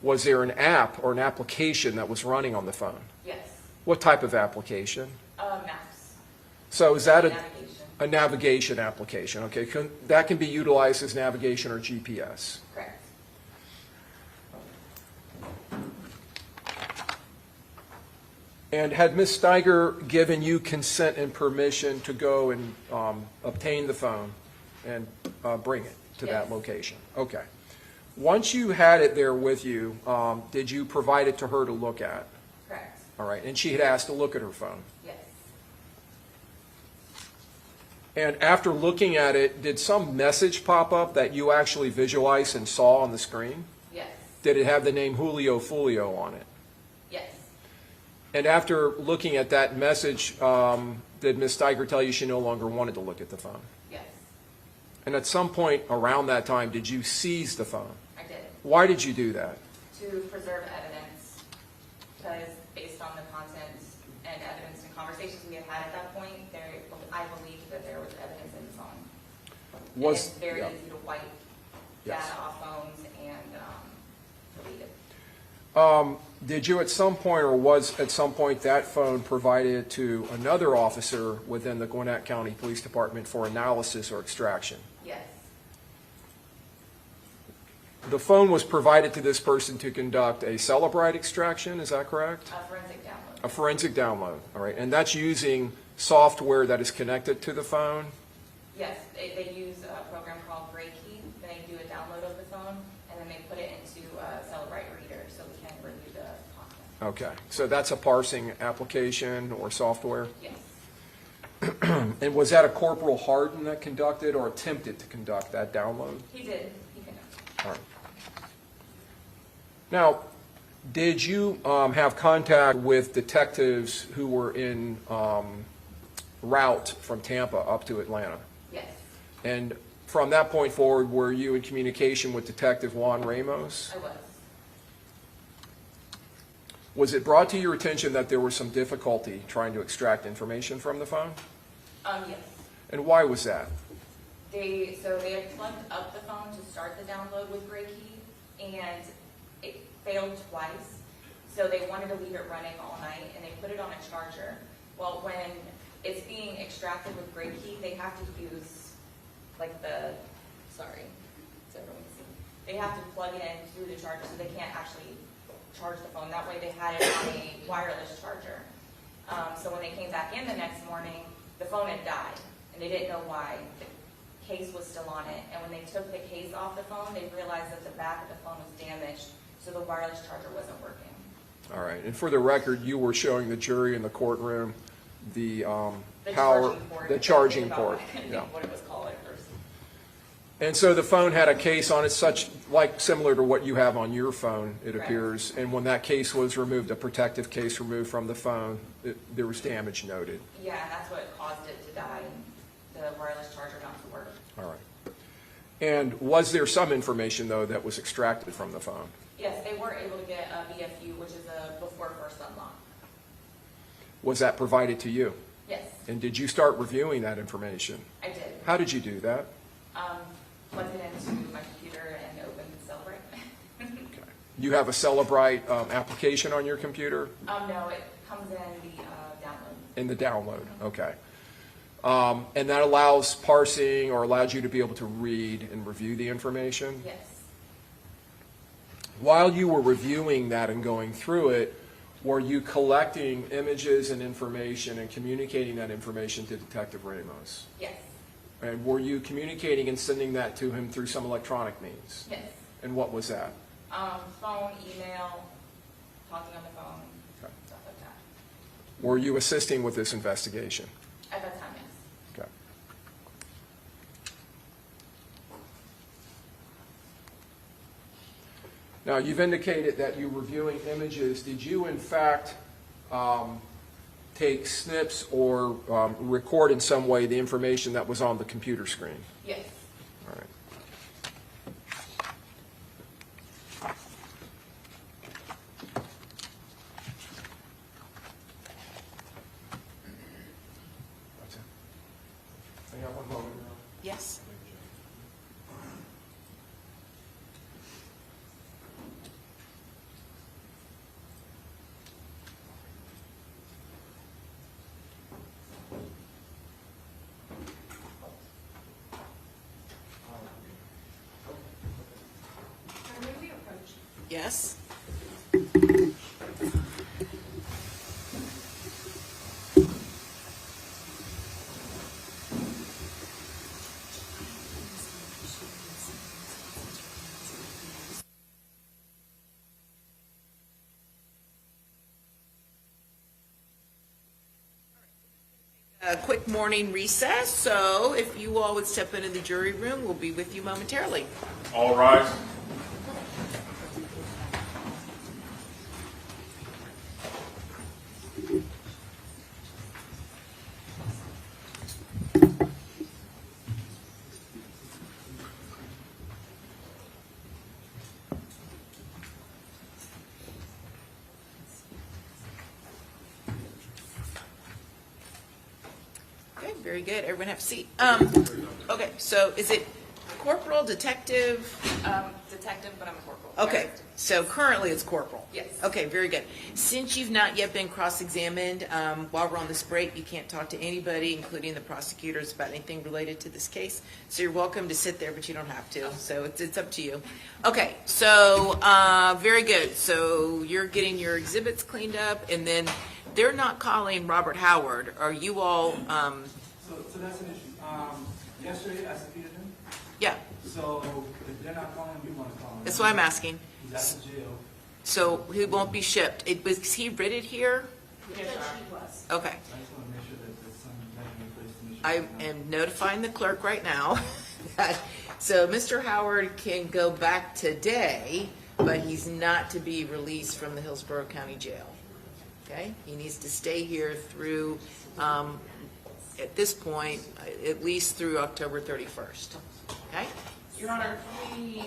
Was there an app or an application that was running on the phone? Yes. What type of application? Maps. So is that Navigation. a navigation application? Okay, that can be utilized as navigation or GPS. Correct. And had Ms. Steiger given you consent and permission to go and obtain the phone and bring it to that Yes. location? Okay. Once you had it there with you, did you provide it to her to look at? Correct. All right, and she had asked to look at her phone. Yes. And after looking at it, did some message pop up that you actually visualized and saw on the screen? Yes. Did it have the name Julio Foolio on it? Yes. And after looking at that message, did Ms. Steiger tell you she no longer wanted to look at the phone? Yes. And at some point around that time, did you seize the phone? I did. Why did you do that? To preserve evidence, because based on the content and evidence and conversations we had had at that point, I believed that there was evidence in the phone. And it's very yeah. easy to wipe Yes. data off phones and delete it. Did you at some point, or was at some point that phone provided to another officer within the Gwinnett County Police Department for analysis or extraction? Yes. the phone was provided to this person to conduct a Celebrite extraction, is that correct? Forensic download. A forensic download, all right. And that's using software that is connected to the phone? Yes, they use a program called Breakey. They do a download of the phone, and then they put it into a Celebrite reader so we can review the content. Okay, so that's a parsing application or software? Yes. And was that a Corporal Harden that conducted or attempted to conduct that download? He did. He conducted. All right. Now, did you have contact with detectives who were in route from Tampa up to Atlanta? Yes. And from that point forward, were you in communication with Detective Juan Ramos? I was. Was it brought to your attention that there was some difficulty trying to extract information from the phone? Yes. And why was that? They had plugged up the phone to start the download with Breakey, and it failed twice. So they wanted to leave it running all night, and they put it on a charger. Well, when it's being extracted with Breakey, they have to use like so everyone can see. They have to plug it in through the charger, so they can't actually charge the phone. That way they had it on a wireless charger. So when they came back in the next morning, the phone had died, and they didn't know why. The case was still on it, and when they took the case off the phone, they realized that the back of the phone was damaged, so the wireless charger wasn't working. All right, and for the record, you were showing the jury in the courtroom the The power, charging port. the charging I port. couldn't Yeah. think what it was called at first. And so the phone had a case on it, similar to what you have on your phone, it Correct. appears. And when that case was removed, a protective case removed from the phone, there was damage noted. Yeah, and that's what caused it to die, and the wireless charger not to work. All right. And was there some information, though, that was extracted from the phone? Yes, they were able to get a BFU, which is a before first unlock. Was that provided to you? Yes, And did you start reviewing that information? I did. How did you do that? Plugged it into my computer and opened Celebrate. Okay. You have a Celebrite application on your computer? No, it comes in the download. In the download, okay. And that allows parsing or allows you to be able to read and review the information? Yes. While you were reviewing that and going through it, were you collecting images and information and communicating that information to Detective Ramos? Yes. And were you communicating and sending that to him through some electronic means? Yes. And what was that? Phone, email, talking on the phone, Okay. stuff like that. Were you assisting with this investigation? At that time, yes. Okay. Now, you've indicated that you're reviewing images. Did you, in fact, take snips or record in some way the information that was on the computer screen? Yes. All right. That's it. Hang on one moment. Yes. May we approach? Yes. A quick morning recess, so if you all would step into the jury room, we'll be with you momentarily. All rise. Okay, very good. Everyone have a seat. Okay, so is it corporal, detective? Detective, but I'm a corporal. Okay, so currently it's corporal? Yes. Okay, very good. Since you've not yet been cross-examined, while we're on this break, you can't talk to anybody, including the prosecutors, about anything related to this case. So you're welcome to sit there, but you don't have to, so it's up to you. Okay, so, very good. So you're getting your exhibits cleaned up, and then they're not calling Robert Howard. Are you all, So that's an issue. Yesterday, I subpoenaed him. yeah, So if they're not calling him, we want to call him. that's what I'm asking. He's at the jail. So he won't be shipped. Was he written here? Judge, he was. Okay. I just want to make sure that there's some measure in place to make sure. I am notifying the clerk right now that, so Mr. Howard can go back today, but he's not to be released from the Hillsborough County Jail. Okay? He needs to stay here through, at this point, at least through October 31st. Okay? Your Honor, we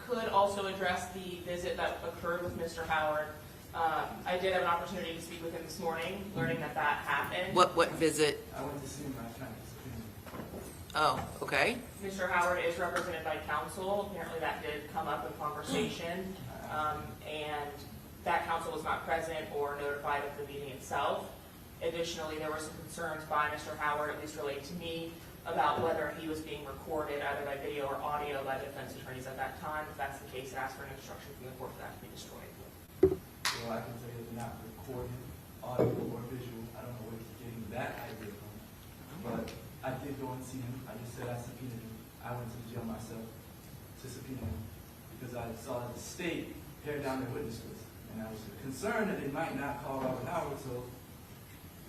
could also address the visit that occurred with Mr. Howard. I did have an opportunity to speak with him this morning, learning that that happened. What visit? I went to see him last night. Oh, okay. Mr. Howard is represented by counsel. Apparently that did come up in conversation, and that counsel was not present or notified of the meeting itself. Additionally, there were some concerns by Mr. Howard, at least related to me, about whether he was being recorded either by video or audio by the defense attorneys at that time. If that's the case, ask for an instruction from the court for that to be destroyed. Well, I can tell you they're not recording audio or visual. I don't know where he's getting that idea from. But I did go and see him. I just said I subpoenaed him. I went to the jail myself to subpoena him because I saw the state pare down their witness list. And I was concerned that they might not call Robert Howard, so.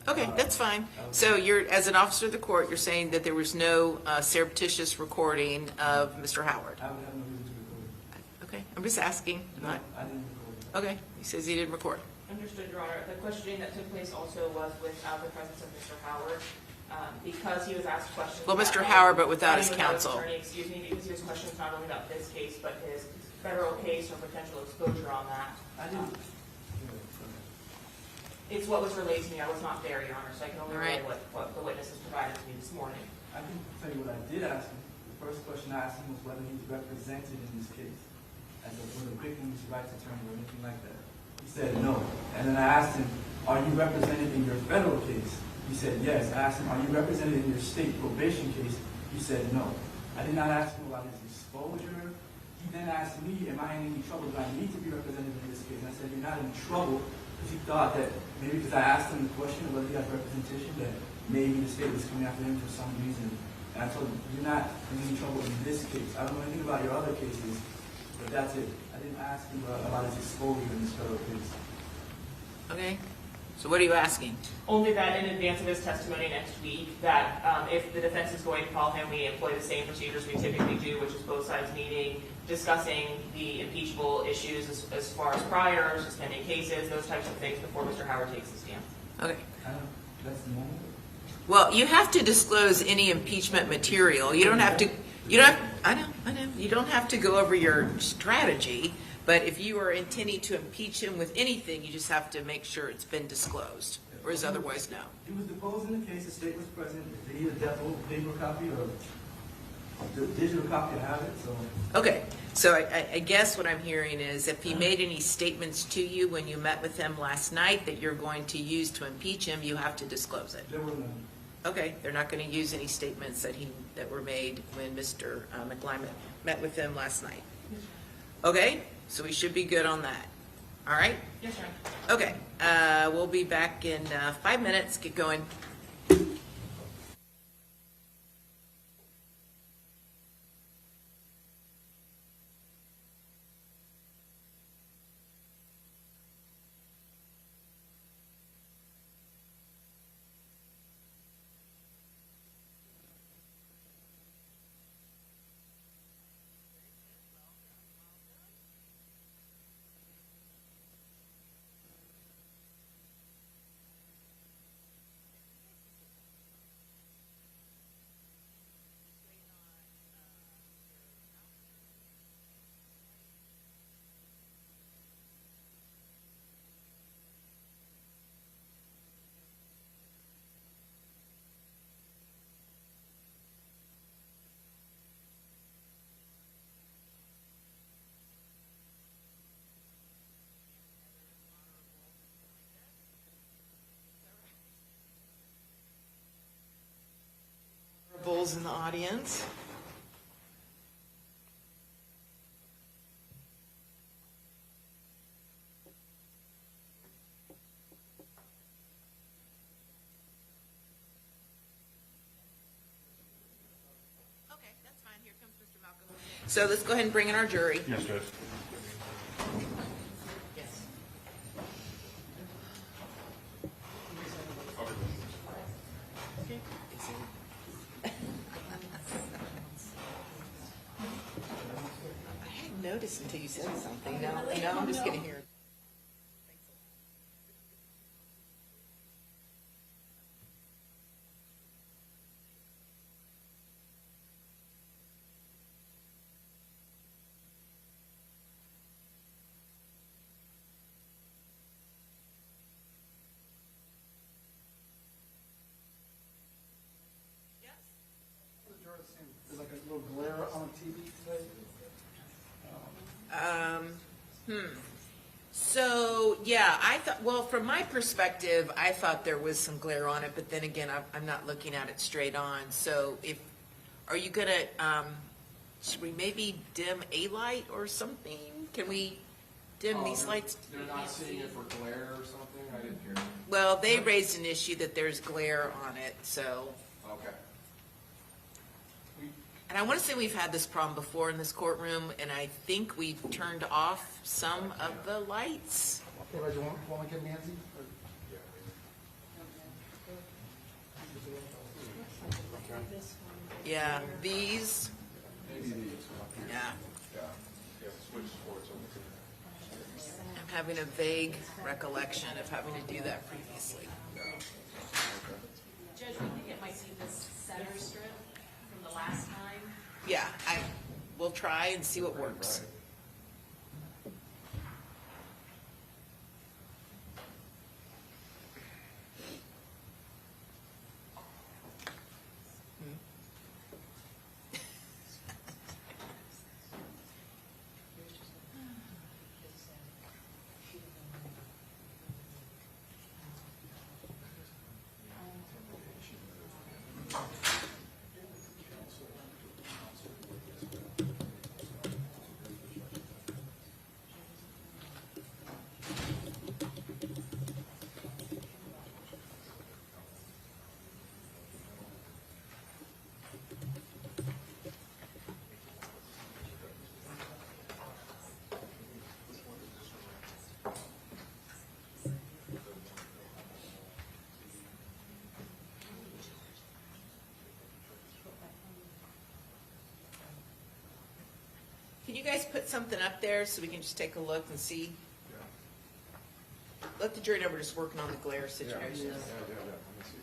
Okay, that's fine. So you're, as an officer of the court, you're saying that there was no surreptitious recording of Mr. Howard? I would have no reason to record it. Okay, I'm just asking. No, I didn't record it. Okay, he says he didn't record. Understood, Your Honor. The questioning that took place also was without the presence of Mr. Howard, because he was asked questions. Well, Mr. about- Howard, but without his without counsel. attorney, excuse me, because he was questioned not only about this case, but his federal case or potential exposure on that. I didn't. It's what was relayed to me. I was not there, Your Honor, so I can only All relay right. what the witnesses provided to me this morning. I can tell you what I did ask him. The first question I asked him was whether he's represented in this case as a victim's rights attorney or anything like that. He said no. And then I asked him, are you represented in your federal case? He said yes. I asked him, are you represented in your state probation case? He said no. I did not ask him about his exposure. He then asked me, am I in any trouble? Do I need to be represented in this case? And I said, you're not in trouble. Because he thought that maybe because I asked him the question of whether he has representation, that maybe the state was coming after him for some reason. And I told him, you're not in any trouble in this case. I don't know anything about your other cases, but that's it. I didn't ask him about his exposure in this federal case. Okay, so what are you asking? Only that in advance of his testimony next week, that if the defense is going to call him, we employ the same procedures we typically do, which is both sides meeting, discussing the impeachable issues as far as priors, suspending cases, those types of things before Mr. Howard takes the stand. Okay. That's normal. Well, you have to disclose any impeachment material. You don't have to, I know, you don't have to go over your strategy, but if you are intending to impeach him with anything, you just have to make sure it's been disclosed, whereas otherwise, no. He was deposed in the case. The state was present. They need a definite paper copy or the digital copy to have it. So Okay, so I guess what I'm hearing is if he made any statements to you when you met with him last night that you're going to use to impeach him, you have to disclose it. there were none. Okay, they're not going to use any statements that were made when Mr. McLyman met with him last night. Okay, so we should be good on that. All right? Yes, sir. Okay, we'll be back in 5 minutes. Get going. girls in the audience. Okay, that's fine. Here comes Mr. Malcolm. So let's go ahead and bring in our jury. Yes, Judge. Yes. I hadn't noticed until you said something. Now I'm just gonna hear. There's like a little glare on TV today. So, yeah, I thought, well, from my perspective, I thought there was some glare on it, but then again, I'm not looking at it straight on. So are you gonna, should we maybe dim a light or something? Can we dim these lights? They're not seeing it for glare or something? I didn't hear. Well, they raised an issue that there's glare on it, so. Okay. And I want to say we've had this problem before in this courtroom, and I think we've turned off some of the lights. Okay, but you want to get Nancy? Yeah, these, Maybe these. yeah. Yeah. Switch sports over I'm having a vague recollection of having to do that previously. Judge, we think it might be this center strip from the last time. Yeah, we'll try and see what works. Can you guys put something up there so we can just take a look and see? Let the jury know we're just working on the glare situation. Let me see.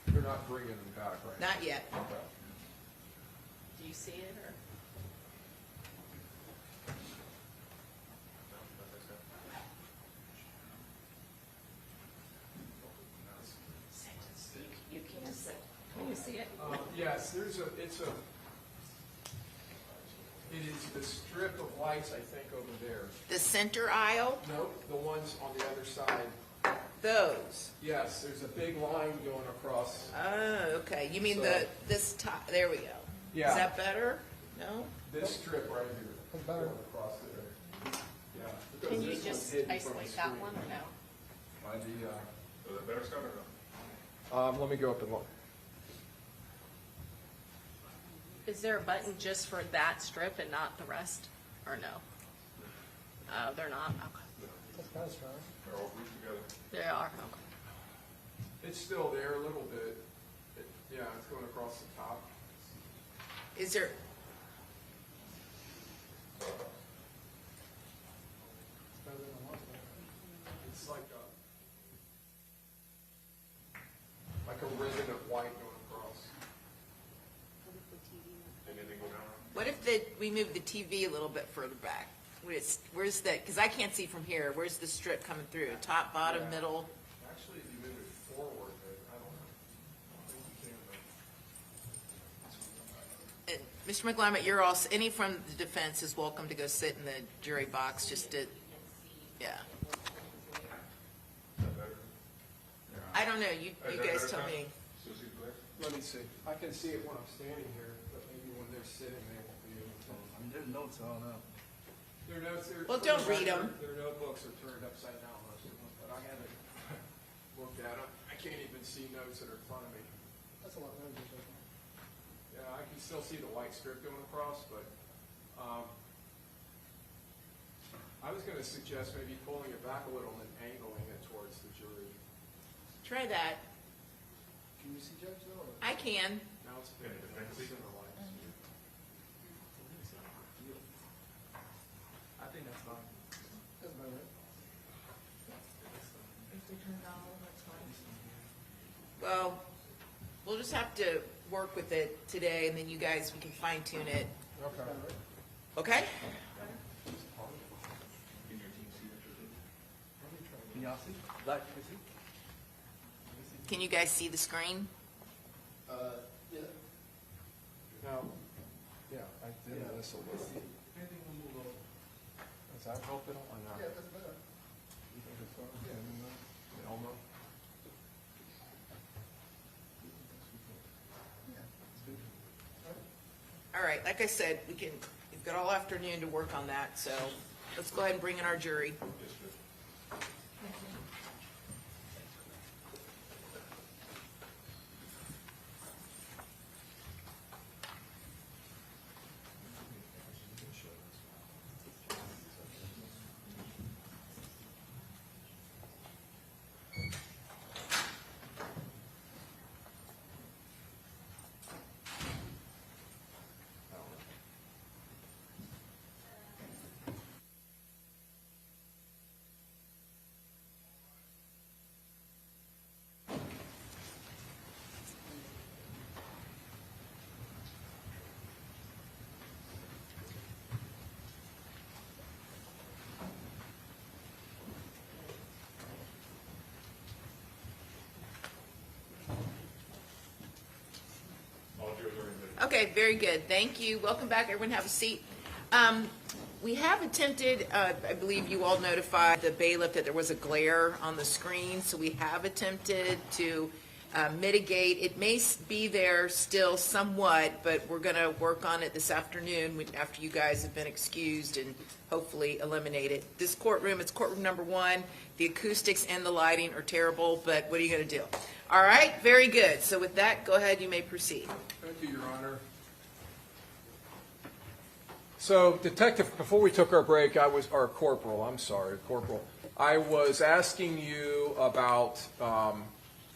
They're not bringing them back, right? Not yet. Okay. Do you see it, or? You can't sit. Can you see it? Yes, it is the strip of lights, I think, over there. The center aisle, Nope, the ones on the other side. those. Yes, there's a big line going across. Oh, okay. You mean So- this top, there we go. Yeah. Is that better? No? This strip right here, going across there. Yeah. because Can you this one's just hidden from the isolate that screen. one, or no? Might be, Is it better, Scott, or no? let me go up and look. Is there a button just for that strip and not the rest, or no? Oh, they're not, okay. They're all grouped together. They are, okay. It's still there a little bit. Yeah, it's going across the top. Is there, It's like a ribbon of white going across. Anything go down? what if we move the TV a little bit further back? Where's the, because I can't see from here, where's the strip coming through? Top, bottom, Yeah. middle? Actually, if you move it forward, I don't know. I think you can. And Mr. McClimate, you're also, any from the defense is welcome to go sit in the jury box just to, yeah. Is that better? don't know, you guys tell me. Susie Blair? Let me see. I can see it when I'm standing here, but maybe when they're sitting, they won't be able to. There's notes on that. Their notes are. Well, don't read 'em. Their notebooks are turned upside down, most of them, but I haven't looked at them. I can't even see notes that are in front of me. That's a lot better than that. Yeah, I can still see the white strip going across, but, I was gonna suggest maybe pulling it back a little and then angling it towards the jury. Try that. Can you see Judge though? or- I can. Now it's Yeah, been, defense. it's in the lights. I think that's fine. That's better, right? Well, we'll just have to work with it today, and then you guys, we can fine tune it, Okay. okay? Can your team see that you're doing? Can y'all see? Like, you see? Can you guys see the screen? Yeah. Now, yeah, I did this a little. Anything will move over. Does that help at all or not? Yeah, that's better. You think it's fine? Yeah, Elmo? All right, like I said, we've got all afternoon to work on that, so let's go ahead and bring in our jury. All yours are in there. Okay, very good. Thank you. Welcome back. Everyone have a seat. We have attempted, I believe you all notified the bailiff that there was a glare on the screen, so we have attempted to mitigate. It may be there still somewhat, but we're going to work on it this afternoon after you guys have been excused and hopefully eliminate it. This courtroom, it's courtroom number 1. The acoustics and the lighting are terrible, but what are you going to do? All right, very good. So with that, go ahead, you may proceed. Thank you, Your Honor. So, Detective, before we took our break, Corporal, I was asking you about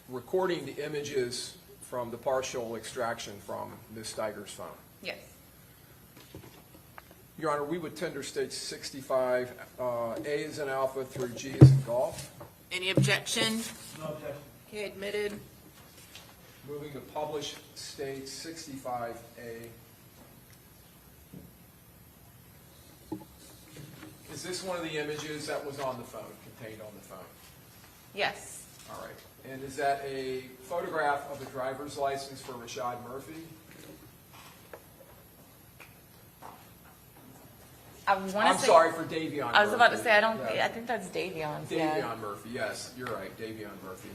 recording the images from the partial extraction from Ms. Steiger's phone. Yes. Your Honor, we would tender State 65, A is in alpha through G is in golf. Any objection? No objection. Okay, admitted. Moving to publish State 65A. Is this one of the images that was on the phone, contained on the phone? Yes. All right. And is that a photograph of a driver's license for Rashad Murphy? I'm sorry, for Davion Murphy. I was about to say, Yeah. I think that's Davion's, yeah. Davion Murphy, yes, you're right, Davion Murphy.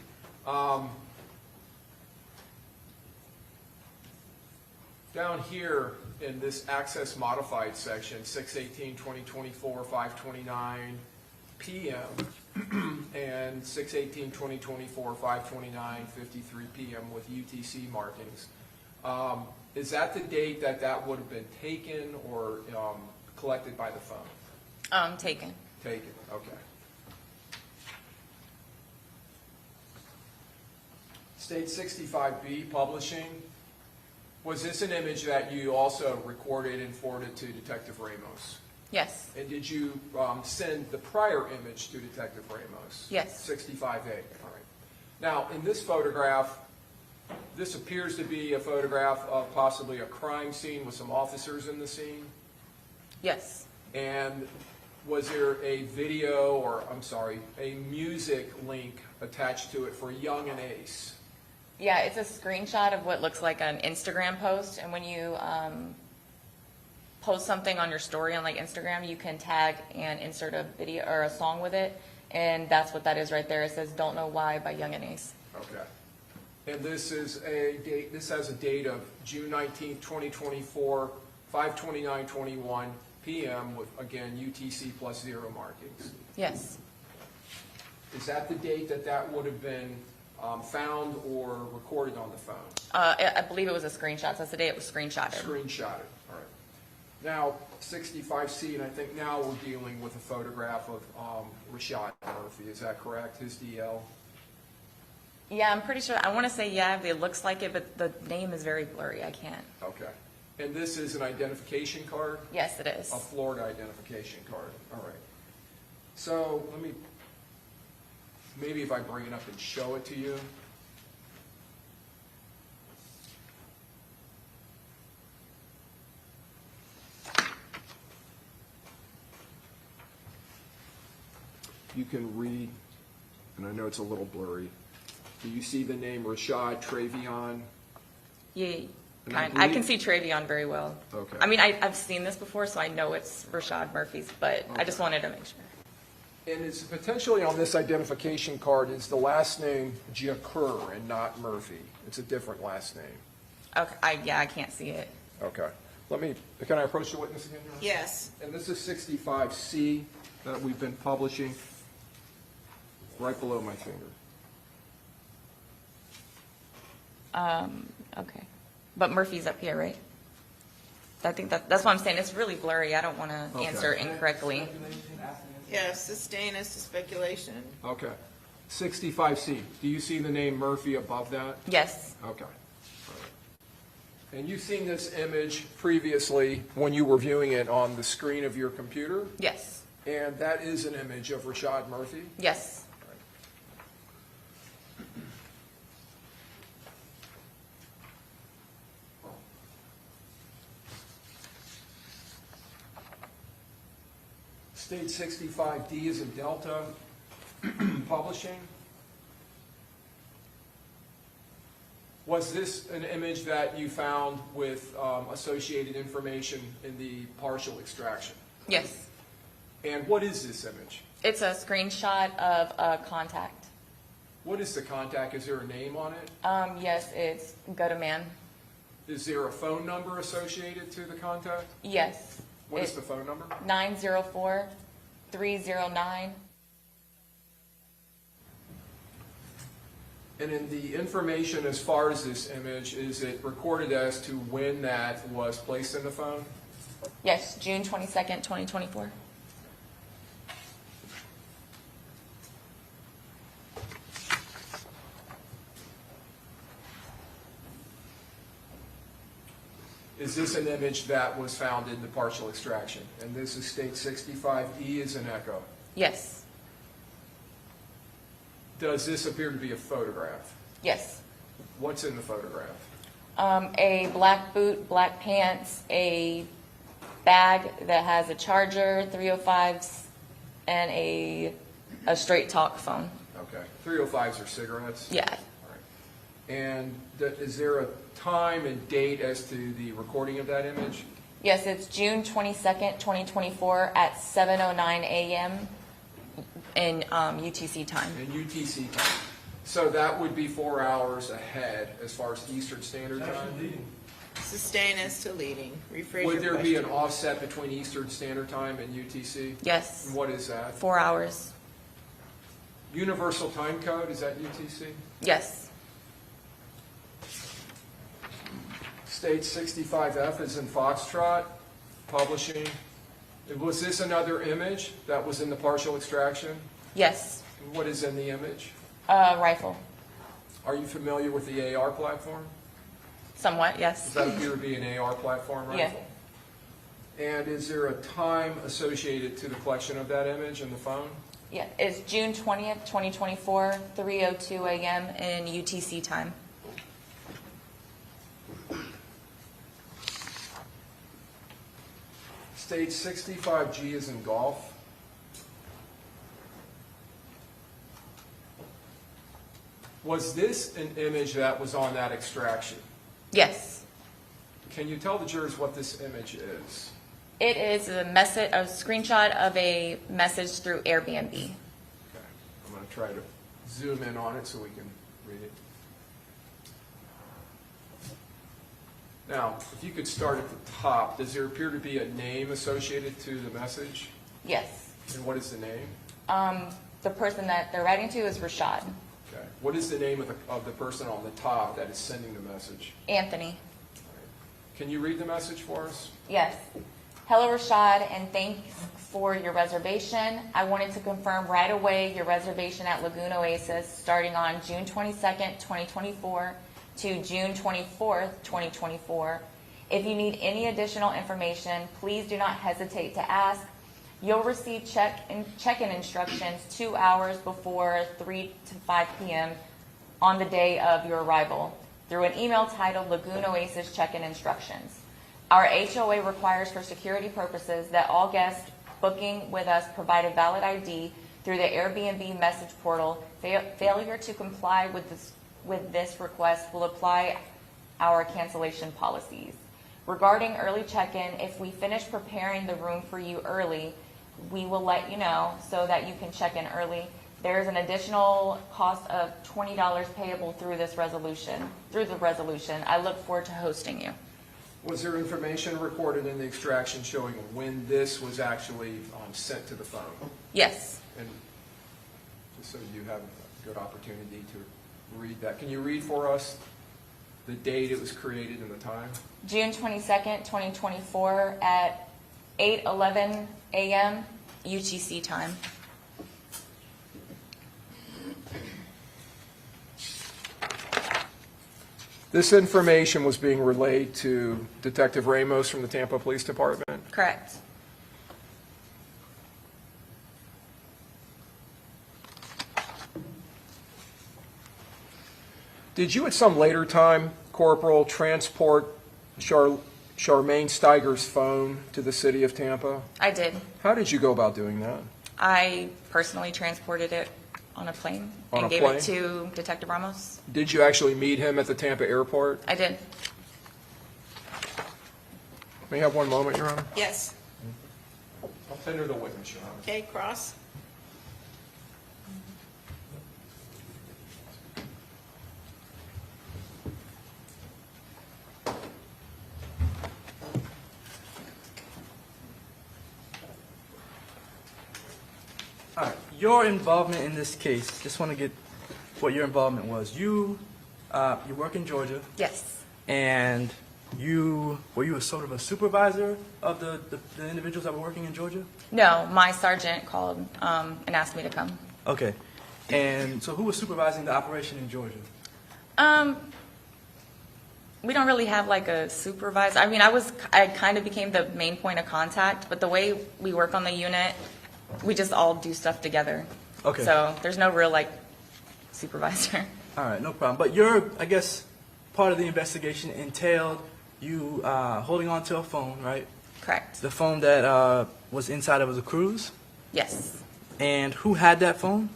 Down here in this access modified section, 6/18/2024, 5:29 p.m. and 6/18/2024, 5:29:53 p.m. with UTC markings. Is that the date that would have been taken or collected by the phone? Taken. Taken, okay. State 65B, publishing. Was this an image that you also recorded and forwarded to Detective Ramos? Yes. And did you send the prior image to Detective Ramos? Yes. 65A, all right. Now, in this photograph, this appears to be a photograph of possibly a crime scene with some officers in the scene. Yes. And was there a video, or a music link attached to it for Young and Ace? Yeah, it's a screenshot of what looks like an Instagram post, and when you post something on your story on like Instagram, you can tag and insert a video or a song with it, and that's what that is right there. It says "Don't Know Why" by Young and Ace. Okay. And this is a date, this has a date of June 19th, 2024, 5:29:21 p.m. with, again, UTC plus 0 markings. Yes. Is that the date that that would have been found or recorded on the phone? I believe it was a screenshot. So that's the day it was screenshotted. Screenshotted, all right. Now, 65C, and I think now we're dealing with a photograph of Rashad Murphy, is that correct, his DL? Yeah, I'm pretty sure. I want to say yeah, it looks like it, but the name is very blurry. I can't. Okay. And this is an identification card? Yes, it is. A Florida identification card, all right. So let me, maybe if I bring it up and show it to you. You can read, and I know it's a little blurry. Do you see the name Rashad Travion? Yeah, And I can see Travion very well. Okay. I mean, I've seen this before, so I know it's Rashad Murphy's, but I just wanted to make sure. And it's potentially on this identification card is the last name Jakur and not Murphy. It's a different last name. Okay, I can't see it. Okay. Can I approach the witness again, Your Honor? Yes. And this is 65C that we've been publishing right below my finger. Okay. But Murphy's up here, right? I think that's what I'm saying. It's really blurry. I don't want to Okay. answer incorrectly. Yes, sustain us to speculation. Okay. 65C, do you see the name Murphy above that? Yes. Okay. All right. And you've seen this image previously when you were viewing it on the screen of your computer? Yes. And that is an image of Rashad Murphy? Yes. State 65D is in Delta Publishing. Was this an image that you found with associated information in the partial extraction? Yes. And what is this image? It's a screenshot of a contact. What is the contact? Is there a name on it? Yes, it's Go-To-Man. Is there a phone number associated to the contact? Yes. What is the phone number? 904-309. And in the information as far as this image, is it recorded as to when that was placed in the phone? Yes, June 22nd, 2024. Is this an image that was found in the partial extraction? And this is state 65E is an echo. Yes. Does this appear to be a photograph? Yes. What's in the photograph? A black boot, black pants, a bag that has a charger, 305s, and a straight talk phone. Okay. 305s are cigarettes? Yeah. All right. And is there a time and date as to the recording of that image? Yes, it's June 22nd, 2024 at 7:09 a.m. in UTC time. In UTC time. So that would be 4 hours ahead as far as Eastern Standard Time? Sustain us to leading. Rephrase Would your there be an question. offset between Eastern Standard Time and UTC? Yes. And what is that? 4 hours. Universal Time Code, is that UTC? Yes. State 65F is in Foxtrot, Publishing. Was this another image that was in the partial extraction? Yes. What is in the image? Rifle. Are you familiar with the AR platform? Somewhat, Does yes. that appear to be an AR platform rifle? Yeah. And is there a time associated to the collection of that image in the phone? Yeah, it's June 20th, 2024, 3:02 a.m. in UTC time. State 65G is in golf. Was this an image that was on that extraction? Yes. Can you tell the jurors what this image is? It is a screenshot of a message through Airbnb. Okay. try to zoom in on it so we can read it. Now, if you could start at the top, does there appear to be a name associated to the message? Yes. And what is the name? The person that they're writing to is Rashad. Okay. What is the name of the person on the top that is sending the message? Anthony. Can you read the message for us? Yes. Hello, Rashad, and thanks for your reservation. I wanted to confirm right away your reservation at Lagoon Oasis starting on June 22nd, 2024 to June 24th, 2024. If you need any additional information, please do not hesitate to ask. You'll receive check-in instructions 2 hours before 3 to 5 p.m. on the day of your arrival through an email titled Lagoon Oasis Check-in Instructions. Our HOA requires for security purposes that all guests booking with us provide a valid ID through the Airbnb message portal. Failure to comply with this request will apply our cancellation policies. Regarding early check-in, if we finish preparing the room for you early, we will let you know so that you can check in early. There is an additional cost of $20 payable through the resolution. I look forward to hosting you. Was there information recorded in the extraction showing when this was actually sent to the phone? Yes. And just so you have a good opportunity to read that, can you read for us the date it was created and the time? June 22nd, 2024 at 8:11 a.m. UTC time. This information was being relayed to Detective Ramos from the Tampa Police Department? Correct. Did you at some later time, Corporal, transport Charmaine Steiger's phone to the city of Tampa? I did. How did you go about doing that? I personally transported it on a plane and gave it to Detective Ramos. Did you actually meet him at the Tampa airport? I did. May I have one moment, Your Honor? Yes. I'll tender the witness, Your Honor. Okay, Cross. All right, your involvement in this case, just want to get what your involvement was. You work in Georgia, Yes. and were you a sort of a supervisor of the individuals that were working in Georgia? No, my sergeant called and asked me to come. Okay, and so who was supervising the operation in Georgia? We don't really have like a supervisor. I mean, I kind of became the main point of contact, but the way we work on the unit, we just all do stuff together. Okay. So there's no real like supervisor. All right, no problem. But I guess, part of the investigation entailed you holding on to a phone, right? Correct. The phone that was inside of the cruise? Yes. And who had that phone?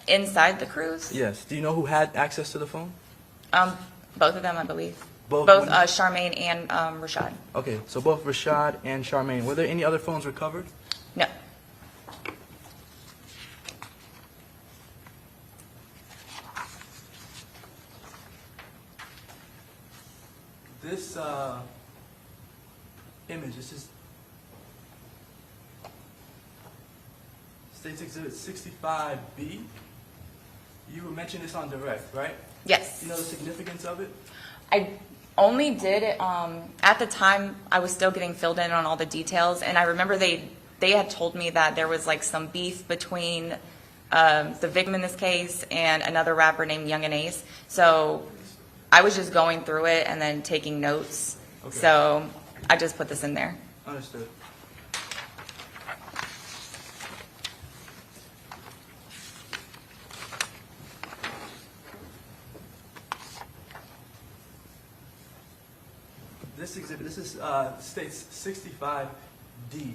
Inside the cruise? Yes. Do you know who had access to the phone? Both of them, I believe. Both Charmaine and Rashad. Okay, so both Rashad and Charmaine. Were there any other phones recovered? No. This image, this is State's Exhibit 65B. You mentioned this on direct, right? Yes. Do you know the significance of it? I only did it, at the time, I was still getting filled in on all the details, and I remember they had told me that there was like some beef between the victim in this case and another rapper named Young and Ace. So I was just going through it and then taking notes. Okay. So I just put this in there. Understood. This exhibit, this is State's 65D.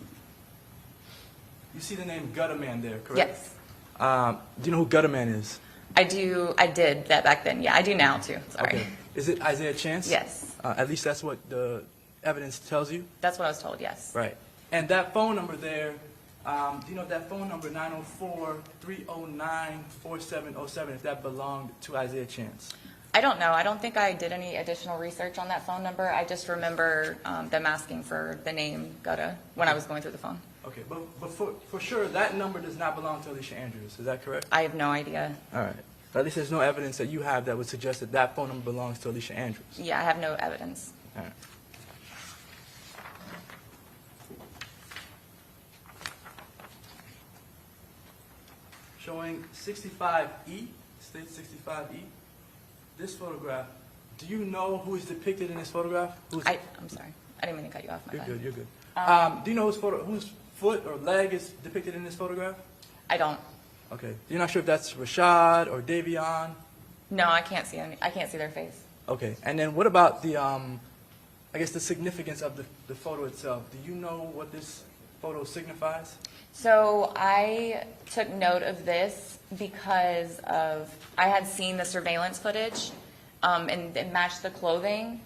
You see the name Gutterman there, correct? Yes. Do you know who Gutterman is? I did that back then. Yeah, I do now too. Sorry. Okay. Is it Isaiah Chance? Yes. At least that's what the evidence tells you? That's what I was told, yes. Right. And that phone number there, Do you know if that phone number, 904-309-4707, if that belonged to Isaiah Chance? I don't know. I don't think I did any additional research on that phone number. I just remember them asking for the name Gutta when I was going through the phone. Okay, but for sure, that number does not belong to Alicia Andrews. Is that correct? I have no idea. All right. But at least there's no evidence that you have that would suggest that that phone number belongs to Alicia Andrews. Yeah, I have no evidence. All right. Showing 65E, state 65E. This photograph, do you know who is depicted in this photograph? I'm sorry. I didn't mean to cut you off. My You're bad. good, you're good. Do you know whose foot or leg is depicted in this photograph? I don't. Okay. You're not sure if that's Rashad or Davion? No, I can't see any. I can't see their face. Okay. And then what about the, I guess the significance of the photo itself? Do you know what this photo signifies? So I took note of this because I had seen the surveillance footage, and it matched the clothing,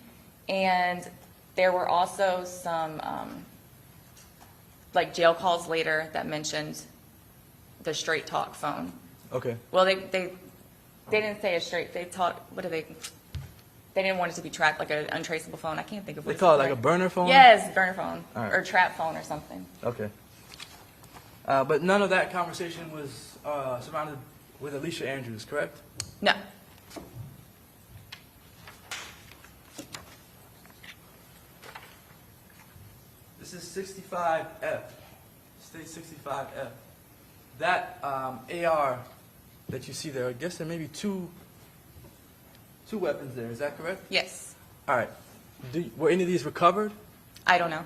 and there were also some like jail calls later that mentioned the straight talk phone. Okay. Well, they didn't say a straight. They talked. What do they? They didn't want it to be tracked like an untraceable phone. I can't think of what They call it like a right. burner phone? Yes, burner phone All right. or trap phone or something. Okay. But none of that conversation was surrounded with Alicia Andrews, correct? No. This is 65F, state 65F. That AR that you see there, I guess there may be two weapons there, is that correct? Yes. All right. Were any of these recovered? I don't know.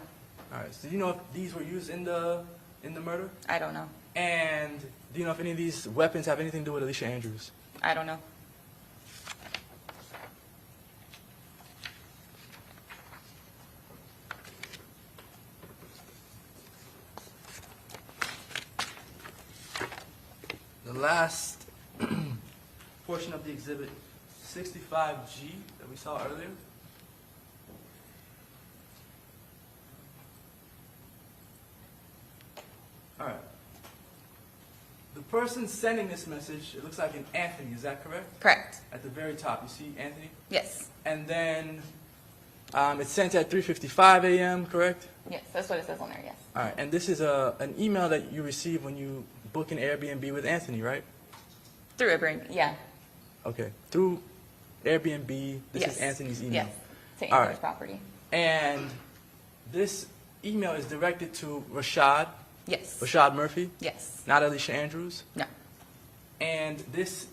All right. So do you know if these were used in the murder? I don't know. And do you know if any of these weapons have anything to do with Alicia Andrews? I don't know. The last portion of the exhibit, 65G, that we saw earlier. All right. The person sending this message, it looks like an Anthony, is that correct? Correct. At the very top, you see Anthony? Yes. And then it's sent at 3:55 a.m., correct? Yes, that's what it says on there, yes. All right, and this is an email that you receive when you book an Airbnb with Anthony, right? Through a brain, yeah. Okay, through Airbnb, this Yes. is Anthony's email. Yes, to All Anthony's right. property. And this email is directed to Rashad Yes. Murphy, Yes. not Alicia Andrews. No. And this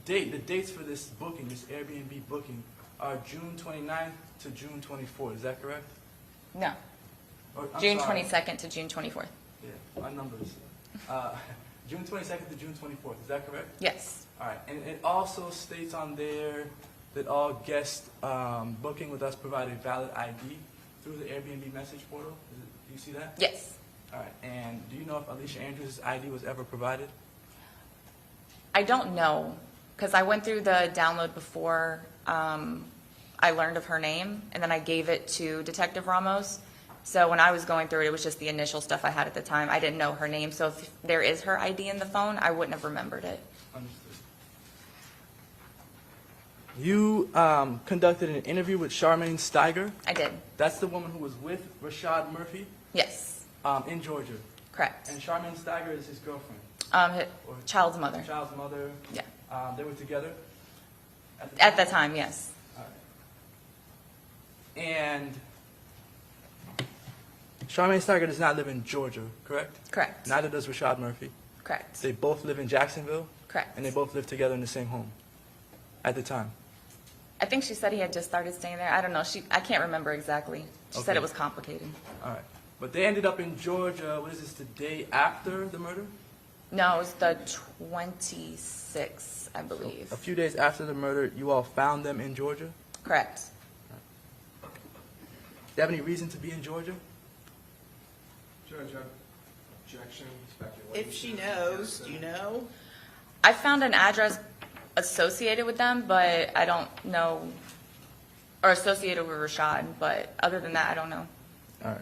date, the dates for this booking, this Airbnb booking, are June 29th to June 24th. Is that correct? No. I'm June sorry. 22nd to June 24th. Yeah, my numbers. June 22nd to June 24th. Is that correct? Yes. All right. And it also states on there that all guests booking with us provide a valid ID through the Airbnb message portal. Do you see that? Yes. All right. And do you know if Alicia Andrews' ID was ever provided? I don't know, because I went through the download before I learned of her name, and then I gave it to Detective Ramos. So when I was going through it, it was just the initial stuff I had at the time. I didn't know her name, so if there is her ID in the phone, I wouldn't have remembered it. Understood. You conducted an interview with Charmaine Steiger. I did. That's the woman who was with Rashad Murphy Yes. in Georgia. Correct. And Charmaine Steiger is his girlfriend. Child's mother. Child's mother. Yeah. They were together? At the time, yes. All right. And Charmaine Steiger does not live in Georgia, correct? Correct. Neither does Rashad Murphy. Correct. They both live in Jacksonville, Correct. and they both live together in the same home at the time. I think she said he had just started staying there. I don't know. I can't remember exactly. She said Okay. it was complicated. All right. But they ended up in Georgia, what is this, the day after the murder? No, it was the 26th, I believe. A few days after the murder, you all found them in Georgia? Correct. Do you have any reason to be in Georgia? Judge, objection, speculation. If she knows, do you know? I found an address associated with them, but I don't know, or associated with Rashad, but other than that, I don't know. All right.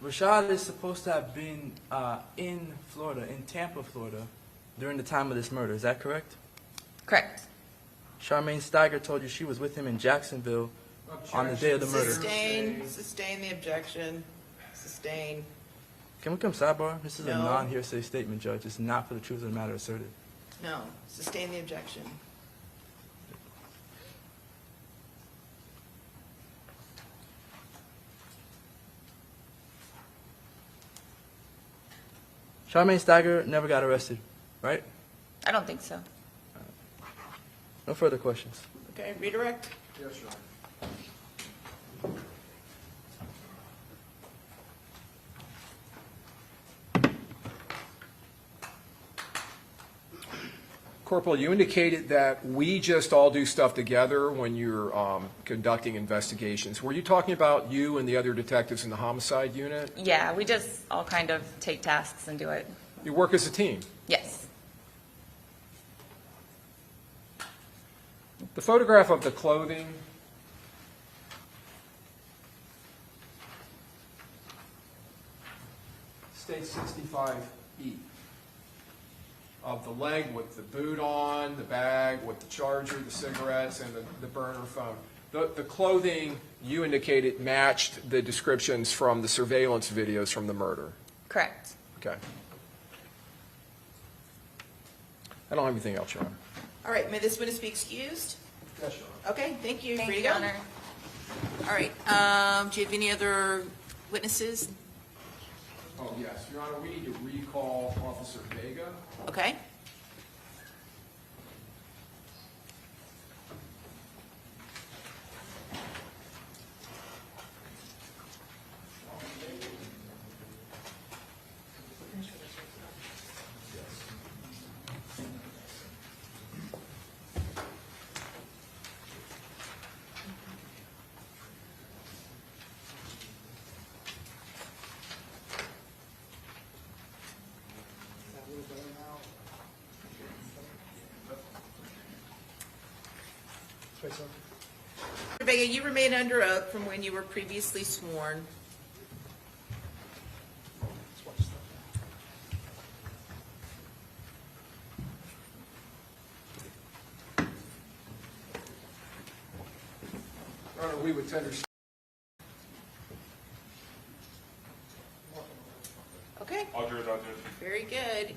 Rashad is supposed to have been in Florida, in Tampa, Florida, during the time of this murder. Is that correct? Correct. Charmaine Steiger told you she was with him in Jacksonville on the day of the murder. Sustain the objection. Sustain. Can we come sidebar? This is a No. non-hearsay statement, Judge. It's not for the truth of the matter asserted. No, sustain the objection. Charmaine Steiger never got arrested, right? I don't think so. No further questions. Okay, redirect. Yes, Your Honor. Corporal, you indicated that we just all do stuff together when you're conducting investigations. Were you talking about you and the other detectives in the homicide unit? Yeah, we just all kind of take tasks and do it. You work as a team. Yes. The photograph of the clothing states 65E. Of the leg with the boot on, the bag with the charger, the cigarettes, and the burner phone. The clothing you indicated matched the descriptions from the surveillance videos from the murder. Correct. Okay. I don't have anything else, Your Honor. All right, may this witness be excused? Yes, Your Honor. Okay, thank you. Thank Free you, to go. Honor. All right, do you have any other witnesses? Oh, yes. Your Honor, we need to recall Officer Vega. Okay. Wait, sir. Mr. Vega, you remain under oath from when you were previously sworn. Let's watch stuff. Your Honor, we would tender. Okay, All jurors, all jurors. very good.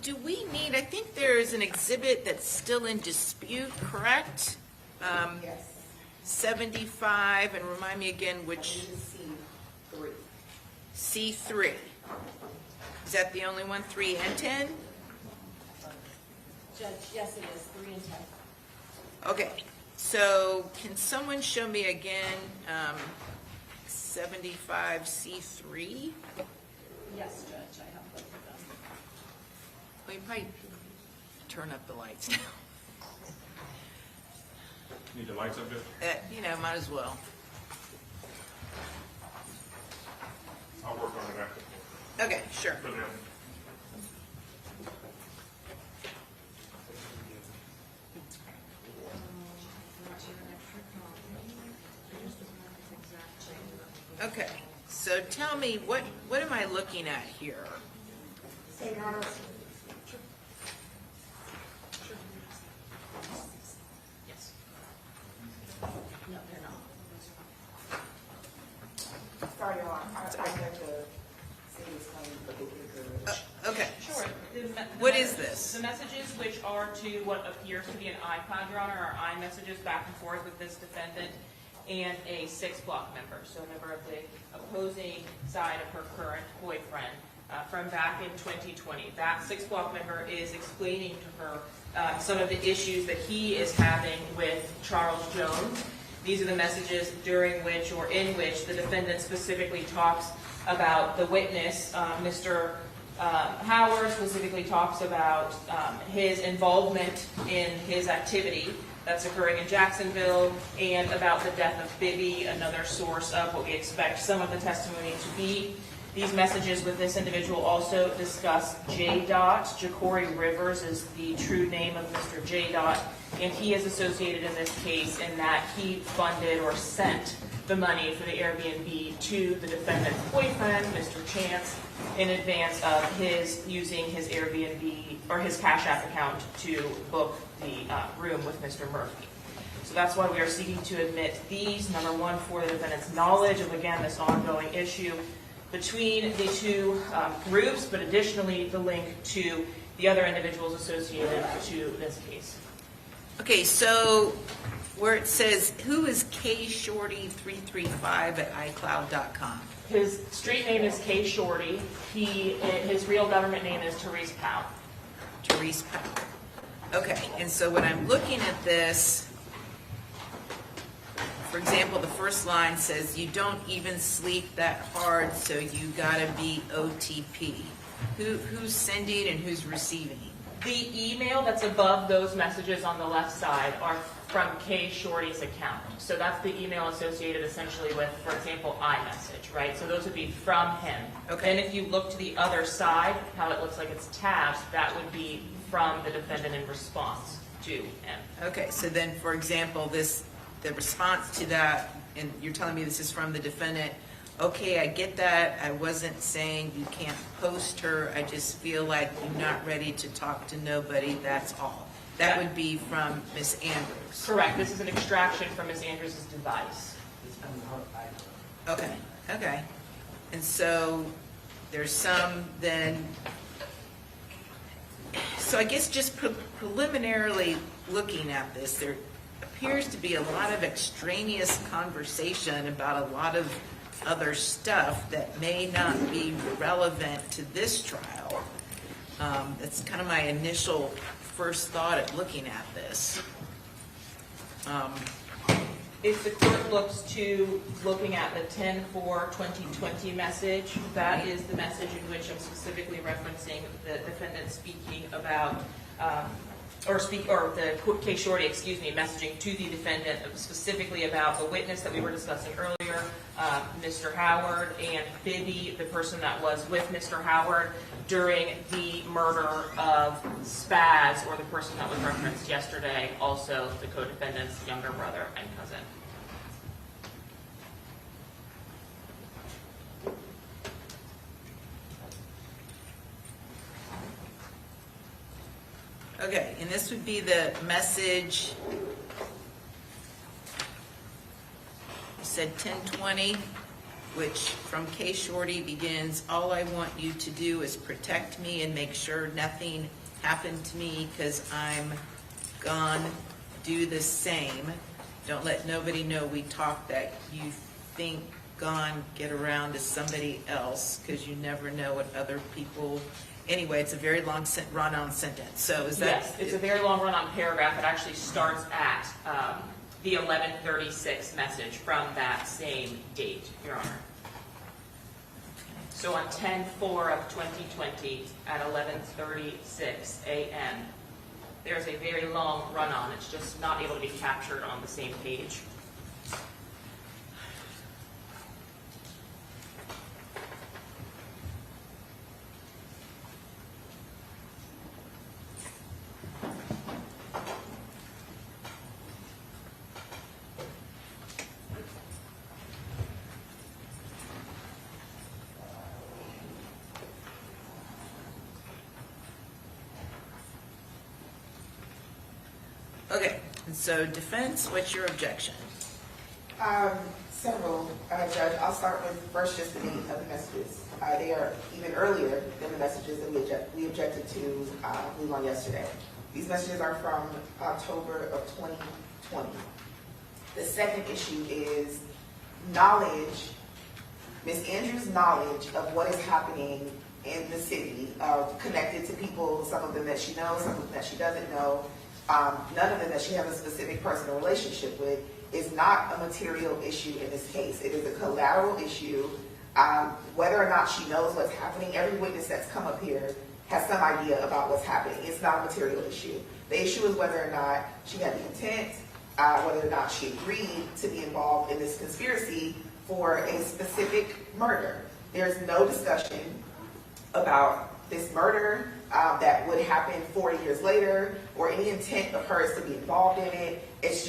Do we need, I think there is an exhibit that's still in dispute, correct? Yes. 75, and remind me again which. C3. C3. Is that the only one, 3 and 10? Judge, yes, it is, 3 and 10. Okay, so can someone show me again 75C3? Yes, Judge, I have both of them. Well, you probably turn up the lights now. Need the lights up there? Might as well. I'll work on it after. Okay, sure. Put it in. Okay, so tell me, what am I looking at here? Yes. No, they're not. Sorry, Your Honor, I have to say this claim. Okay, Sure. What is this? The messages, which are to what appears to be an iPod, Your Honor, are iMessages back and forth with this defendant and a 6-block member, so a member of the opposing side of her current boyfriend from back in 2020. That 6-block member is explaining to her some of the issues that he is having with Charles Jones. These are the messages during which or in which the defendant specifically talks about the witness, Mr. Howard specifically talks about his involvement in his activity that's occurring in Jacksonville, and about the death of Bibby, another source of what we expect some of the testimony to be. These messages with this individual also discuss J. Ja'Cory Rivers is the true name of Mr. J. and he is associated in this case in that he funded or sent the money for the Airbnb to the defendant's boyfriend, Mr. Chance, in advance of his using his Airbnb or his Cash App account to book the room with Mr. Murphy. So that's why we are seeking to admit these. Number one, for the defendant's knowledge of, again, this ongoing issue between the two groups, but additionally the link to the other individuals associated to this case. Okay, so where it says, who is kshorty335@icloud.com? His street name is K Shorty. His real government name is Therese Powell. Therese Powell. Okay, and so when I'm looking at this, for example, the first line says, you don't even sleep that hard, so you gotta be OTP. Who's sending and who's receiving? The email that's above those messages on the left side are from K Shorty's account. So that's the email associated essentially with, for example, iMessage, right? So those would be from him. Okay. And if you look to the other side, how it looks like it's tabs, that would be from the defendant in response to him. Okay, so then, for example, the response to that, and you're telling me this is from the defendant, okay, I get that. I wasn't saying you can't post her. I just feel like you're not ready to talk to nobody. That's all. That would be from Ms. Andrews. Correct. This is an extraction from Ms. Andrews' device. Okay, okay. And so there's some then, so I guess just preliminarily looking at this, there appears to be a lot of extraneous conversation about a lot of other stuff that may not be relevant to this trial. That's kind of my initial first thought at looking at this. If the court looks to looking at the 10/4/2020 message, that is the message in which I'm specifically referencing the defendant speaking about, or the K Shorty, messaging to the defendant specifically about the witness that we were discussing earlier, Mr. Howard, and Bibby, the person that was with Mr. Howard during the murder of Spaz, or the person that was referenced yesterday, also the co-defendant's younger brother and cousin. Okay, and this would be the message, you said 10:20, which from K Shorty begins, all I want you to do is protect me and make sure nothing happened to me, because I'm gone, do the same. Don't let nobody know we talked, that you think gone, get around to somebody else, because you never know what other people. Anyway, it's a very long run-on sentence. So is that? Yes, it's a very long run-on paragraph. It actually starts at the 11:36 message from that same date, Your Honor. So on 10/4/2020 at 11:36 a.m., there's a very long run-on. It's just not able to be captured on the same page. Okay, and so defense, what's your objection? Several, Judge. I'll start with first just the date of the messages. They are even earlier than the messages that we objected to on yesterday. These messages are from October of 2020. The second issue is knowledge, Ms. Andrews' knowledge of what is happening in the city, connected to people, some of them that she knows, some of them that she doesn't know, none of them that she has a specific personal relationship with, is not a material issue in this case. It is a collateral issue. Whether or not she knows what's happening, every witness that's come up here has some idea about what's happening. It's not a material issue. The issue is whether or not she had the intent, whether or not she agreed to be involved in this conspiracy for a specific murder. There's no discussion about this murder that would happen 40 years later, or any intent of hers to be involved in it. It's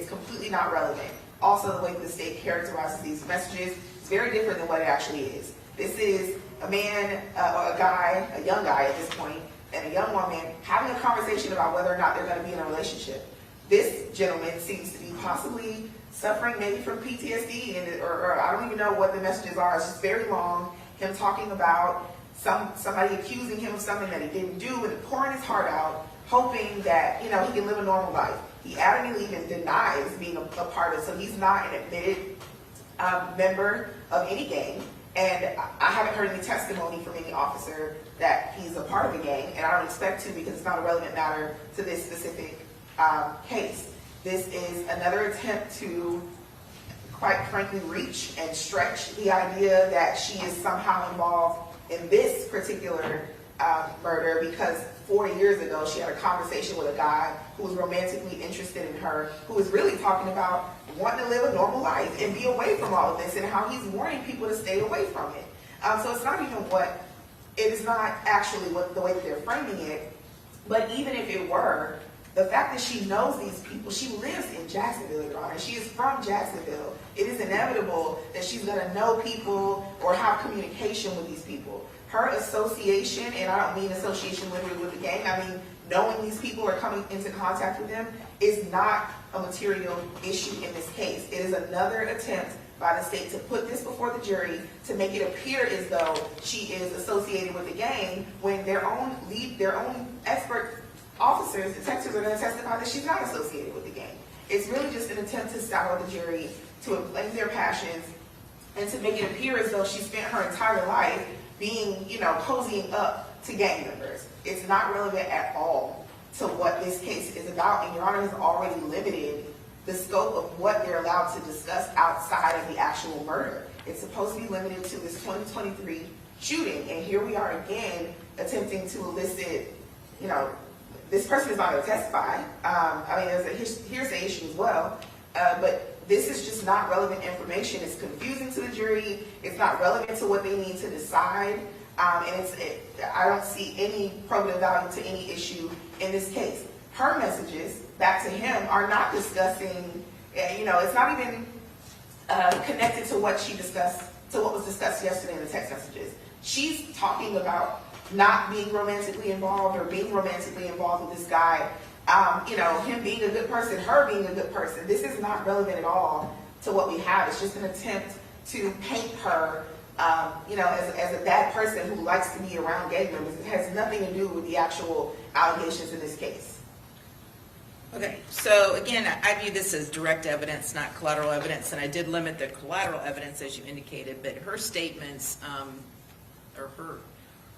completely not relevant. Also, the way the state characterizes these messages is very different than what it actually is. This is a man, or a guy, a young guy at this point, and a young woman having a conversation about whether or not they're going to be in a relationship. This gentleman seems to be possibly suffering maybe from PTSD, or I don't even know what the messages are. It's just very long. Him talking about somebody accusing him of something that he didn't do, and pouring his heart out, hoping that he can live a normal life. He adamantly even denies being a part of it, so he's not an admitted member of any gang. And I haven't heard any testimony from any officer that he's a part of a gang, and I don't expect to because it's not a relevant matter to this specific case. This is another attempt to, quite frankly, reach and stretch the idea that she is somehow involved in this particular murder because 4 years ago she had a conversation with a guy who was romantically interested in her, who was really talking about wanting to live a normal life and be away from all of this, and how he's warning people to stay away from it. So it's not even it is not actually the way that they're framing it, but even if it were, the fact that she knows these people, she lives in Jacksonville, Your Honor. She is from Jacksonville. It is inevitable that she's going to know people or have communication with these people. Her association, and I don't mean association literally with the gang, I mean knowing these people or coming into contact with them, is not a material issue in this case. It is another attempt by the state to put this before the jury to make it appear as though she is associated with the gang when their own expert officers, detectives, are going to testify that she's not associated with the gang. It's really just an attempt to sour the jury, to inflame their passions, and to make it appear as though she spent her entire life being, cozying up to gang members. It's not relevant at all to what this case is about, and Your Honor has already limited the scope of what they're allowed to discuss outside of the actual murder. It's supposed to be limited to this 2023 shooting, and here we are again attempting to elicit, this person is not going to testify. There's a hearsay issue as well, but this is just not relevant information. It's confusing to the jury. It's not relevant to what they need to decide, and I don't see any probative value to any issue in this case. Her messages back to him are not discussing, it's not even connected to what what was discussed yesterday in the text messages. She's talking about not being romantically involved or being romantically involved with this guy, him being a good person, her being a good person. This is not relevant at all to what we have. It's just an attempt to paint her, as a bad person who likes to be around gang members. It has nothing to do with the actual allegations in this case. Okay, so again, I view this as direct evidence, not collateral evidence, and I did limit the collateral evidence as you indicated, but her statements, or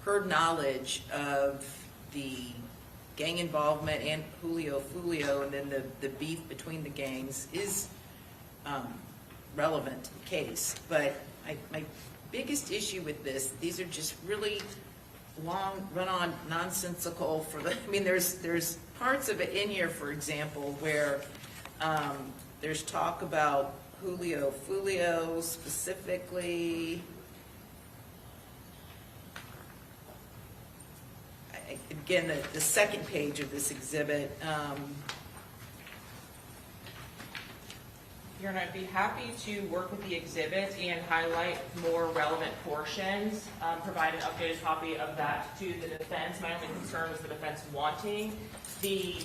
her knowledge of the gang involvement and Julio Foolio and then the beef between the gangs is relevant to the case. But my biggest issue with these are just really long, run-on, nonsensical there's parts of it in here, for example, where there's talk about Julio Foolio specifically. Again, the second page of this exhibit. Your Honor, I'd be happy to work with the exhibit and highlight more relevant portions, provide an updated copy of that to the defense. My only concern was the defense wanting the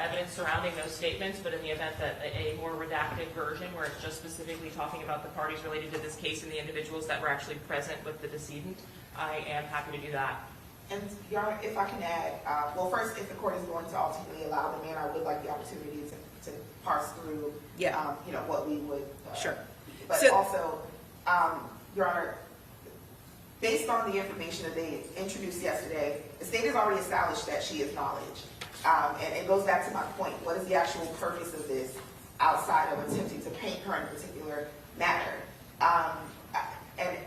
evidence surrounding those statements, but in the event that a more redacted version where it's just specifically talking about the parties related to this case and the individuals that were actually present with the decedent, I am happy to do that. And Your Honor, if I can add, first, if the court is going to ultimately allow the man, I would like the opportunity to parse through, what we would. Sure. But also, Your Honor, based on the information that they introduced yesterday, the state has already established that she is knowledge. And it goes back to my point. What is the actual purpose of this outside of attempting to paint her in a particular manner? And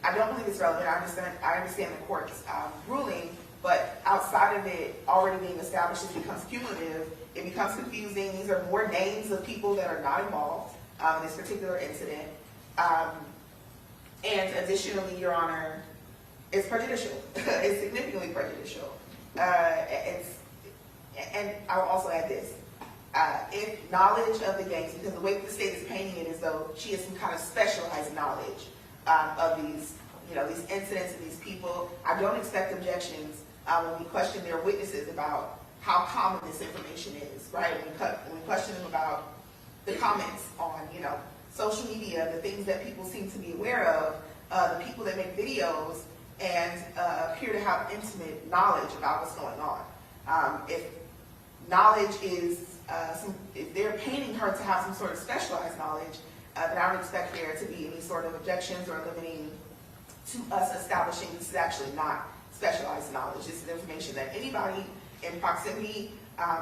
I don't believe it's relevant. I understand the court's ruling, but outside of it already being established, it becomes cumulative. It becomes confusing. These are more names of people that are not involved in this particular incident. And additionally, Your Honor, it's prejudicial. It's significantly prejudicial. And I will also add this. if knowledge of the gangs, because the way that the state is painting it is though she has some kind of specialized knowledge of these, these incidents and these people, I don't expect objections when we question their witnesses about how common this information is, right? When we question them about the comments on, social media, the things that people seem to be aware of, the people that make videos and appear to have intimate knowledge about what's going on. If knowledge is, if they're painting her to have some sort of specialized knowledge, then I don't expect there to be any sort of objections or limiting to us establishing this is actually not specialized knowledge. This is information that anybody in proximity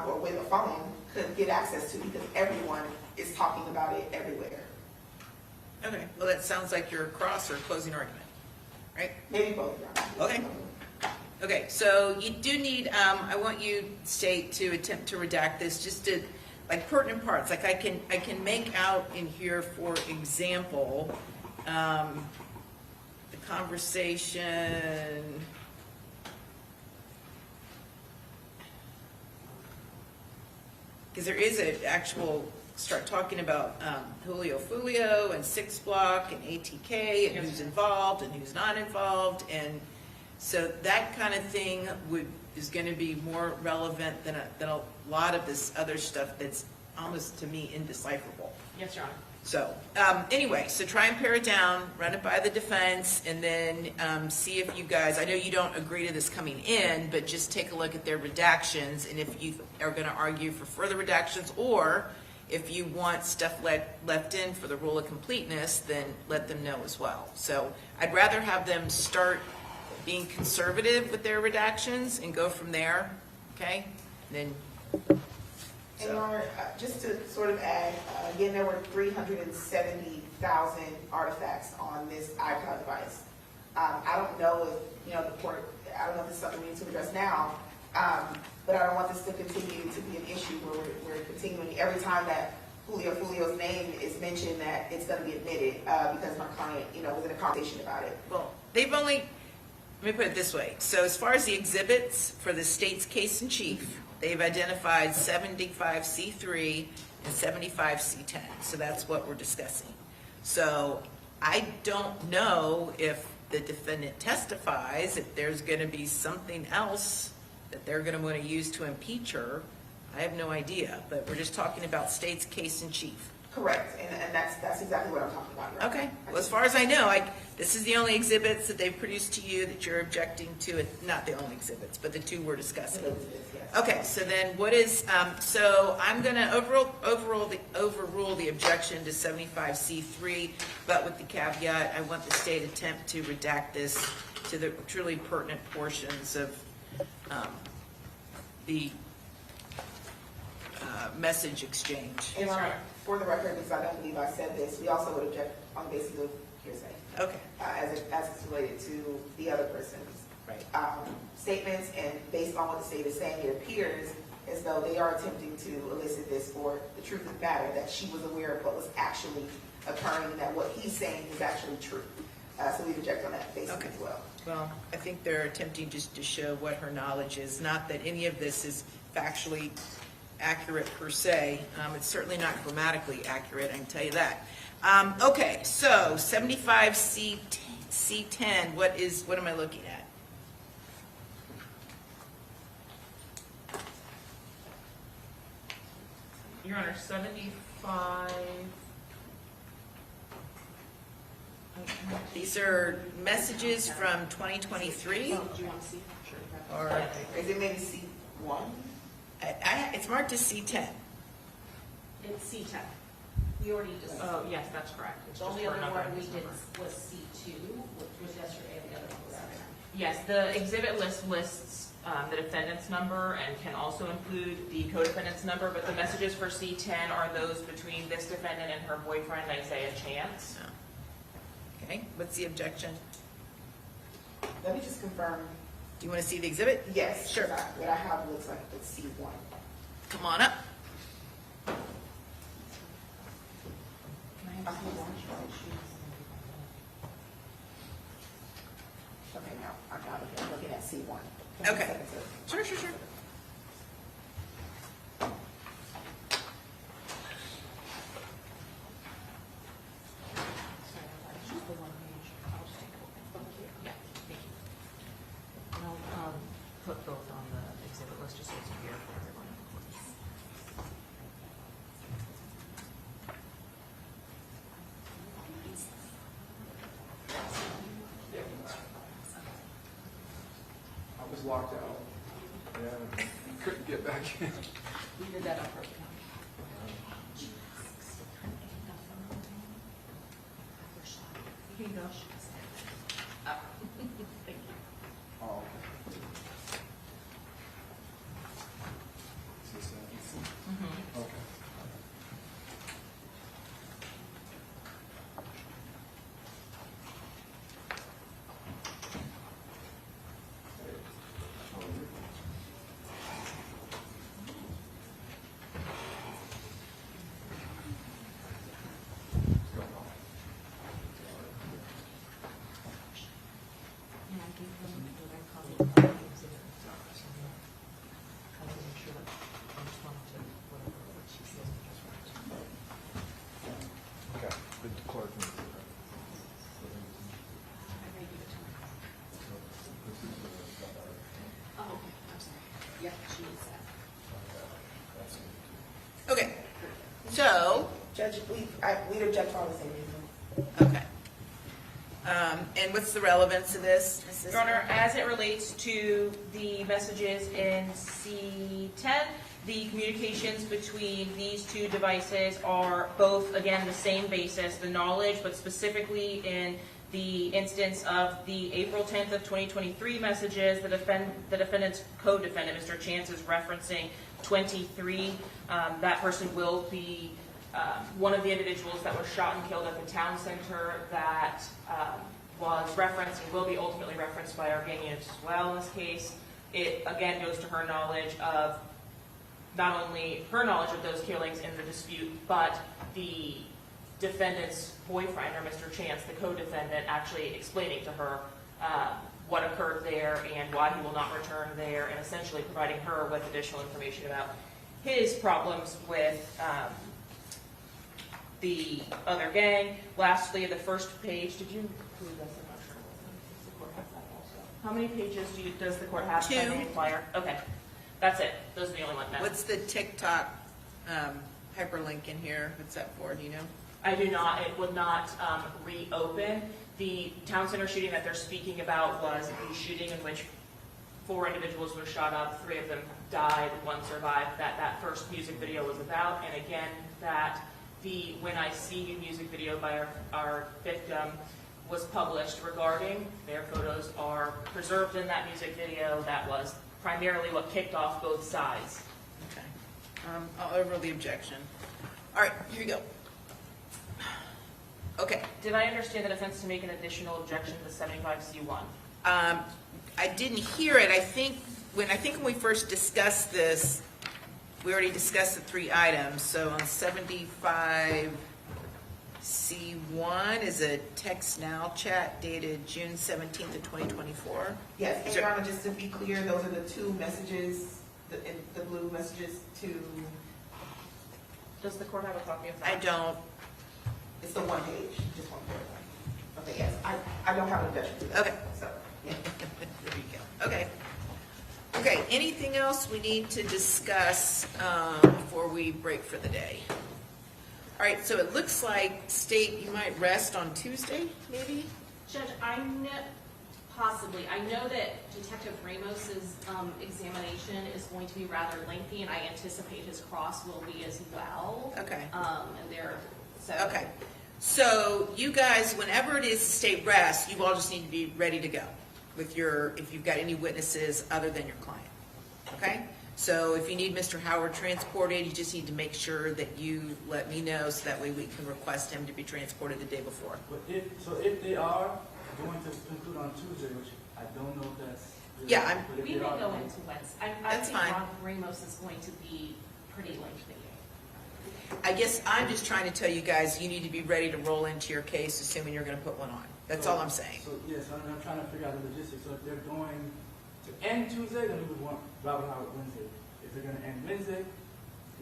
or with a phone could get access to because everyone is talking about it everywhere. Okay, well, that sounds like your cross or closing argument, right? Maybe both. Okay. Okay, so you do need, I want you, State, to attempt to redact this, just to, like, pertinent parts. Like, I can make out in here, for example, the conversation. Because there is an actual, start talking about Julio Foolio and 6 Block and ATK and who's involved and who's not involved. And so that kind of thing is going to be more relevant than a lot of this other stuff that's almost, to me, indecipherable. Yes, Your Honor. So anyway, so try and pare it down, run it by the defense, and then see if you guys, I know you don't agree to this coming in, but just take a look at their redactions, and if you are going to argue for further redactions, or if you want stuff left in for the rule of completeness, then let them know as well. So I'd rather have them start being conservative with their redactions and go from there, okay? And then. And Your Honor, just to sort of add, again, there were 370,000 artifacts on this iCloud device. I don't know if, the court, I don't know if this is something we need to address now, but I don't want this to continue to be an issue where we're continuing every time that Julio Foolio's name is mentioned that it's going to be admitted because my client, was in a conversation about it. Well, they've only, let me put it this way. So as far as the exhibits for the state's case in chief, they've identified 75C3 and 75C10. So that's what we're discussing. So I don't know if the defendant testifies, if there's going to be something else that they're going to want to use to impeach her. I have no idea, but we're just talking about state's case in chief. Correct, and that's exactly what I'm talking about. Right? Okay, well, as far as I know, this is the only exhibits that they've produced to you that you're objecting to, not the only exhibits, but the two we're discussing. Okay, so then what is, so I'm going to overrule the objection to 75C3, but with the caveat, I want the state attempt to redact this to the truly pertinent portions of the message exchange. And for the record, because I don't believe I said this, we also would object on the basis of hearsay. Okay. As it's related to the other person's statements, and based on what the state is saying, it appears as though they are attempting to elicit this for the truth of the matter, that she was aware of what was actually occurring, and that what he's saying is actually true. So we object on that basis as well. Well, I think they're attempting just to show what her knowledge is, not that any of this is factually accurate per se. It's certainly not grammatically accurate, I can tell you that. Okay, so 75C10, what am I looking at? Your Honor, 75. These are messages from 2023? Do you want to see? Sure. Or Is it maybe C1? it's marked as C10. It's C10. We already discussed. Oh, yes, that's correct. It's The just only for other another one we case did number. was C2, which was yesterday, and the other one was C10. Yes, the exhibit list lists the defendant's number and can also include the co-defendant's number, but the messages for C10 are those between this defendant and her boyfriend, Isaiah Chance. Okay, what's the objection? Let me just confirm. Do you want to see the exhibit? Yes. Sure. What I have looks like it's C1. Come on up. Okay, now I'm looking at C1. Okay. Sure. was locked out. Yeah, couldn't get back in. We did that on purpose. You can go. Thank you. Oh, okay. Is this it? Okay. Okay, the clerk. Oh, okay, I'm sorry. Yeah, she is that. Okay, so, Judge, we'd object for all the same reasons. okay. And what's the relevance of this, Mrs.? Your Honor, as it relates to the messages in C10, the communications between these two devices are both, again, the same basis, the knowledge, but specifically in the instance of the April 10th of 2023 messages, the defendant's co-defendant, Mr. Chance, is referencing 23. That person will be one of the individuals that was shot and killed at the town center that was referenced and will be ultimately referenced by our gang units as well in this case. It, again, goes to her knowledge of not only her knowledge of those killings in the dispute, but the defendant's boyfriend, or Mr. Chance, the co-defendant, actually explaining to her what occurred there and why he will not return there, and essentially providing her with additional information about his problems with the other gang. Lastly, the first page, did you include this? I'm not sure. Does the court have that also? How many pages does the court have? 2. Inquire? Okay, that's it. Those are the only ones now. What's the TikTok hyperlink in here? What's that for, do you know? I do not. It would not reopen. The town center shooting that they're speaking about was a shooting in which 4 individuals were shot up, 3 of them died, 1 survived, that first music video was about. And again, that the When I See You music video by our victim was published regarding. Their photos are preserved in that music video. That was primarily what kicked off both sides. Okay. I'll overrule the objection. All right, here you go. Okay. Did I understand the defense to make an additional objection to 75C1? I didn't hear it. I think when we first discussed this, we already discussed the 3 items. So on 75C1 is a text now chat dated June 17th of 2024. Yes, and Your Honor, just to be clear, those are the 2 messages, the blue messages to, Does the court have a copy of that? I don't. it's the 1 page, just 1 paragraph. Okay, yes, I don't have an objection to that. Okay. So, yeah. There you go. Okay. Okay, anything else we need to discuss before we break for the day? All right, so it looks like, State, you might rest on Tuesday, maybe? Judge, I know, possibly. I know that Detective Ramos's examination is going to be rather lengthy, and I anticipate his cross will be as well. Okay. And they're, so. Okay. So you guys, whenever it is State rest, you all just need to be ready to go with if you've got any witnesses other than your client. Okay? So if you need Mr. Howard transported, you just need to make sure that you let me know so that way we can request him to be transported the day before. But if they are going to conclude on Tuesday, which I don't know if that's. Really, Yeah, but if We they may are, go then- into Wednesday. I That's think fine. Ron Ramos is going to be pretty lengthy. I guess I'm just trying to tell you guys, you need to be ready to roll into your case, assuming you're going to put one on. That's all I'm saying. So, yes, I'm trying to figure out the logistics. So if they're going to end Tuesday, then we would want Robert Howard Wednesday. If they're going to end Wednesday,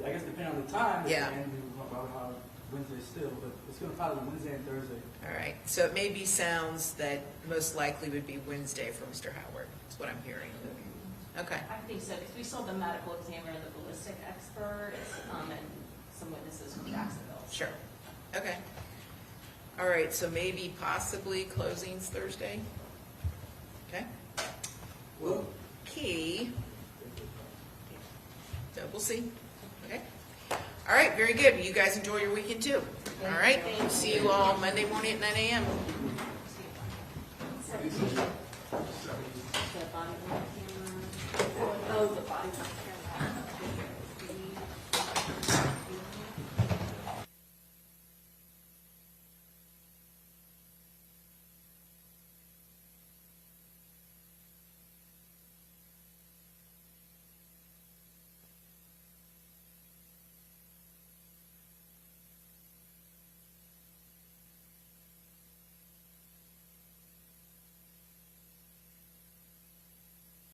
I guess depending on the time, Yeah. they end, we would want Robert Howard Wednesday still, but it's going to probably be Wednesday and Thursday. All right. So it maybe sounds that most likely would be Wednesday for Mr. Howard. That's what I'm hearing. Okay. I think so, because we saw the medical examiner, the ballistic expert, and some witnesses from Jacksonville. Sure. Okay. All right, so maybe possibly closings Thursday? Okay. We'll we'll see. Okay. All right, very good. You guys enjoy your weekend too. All right, see you all Monday morning at 9 a.m. The body camera. Oh, the body camera.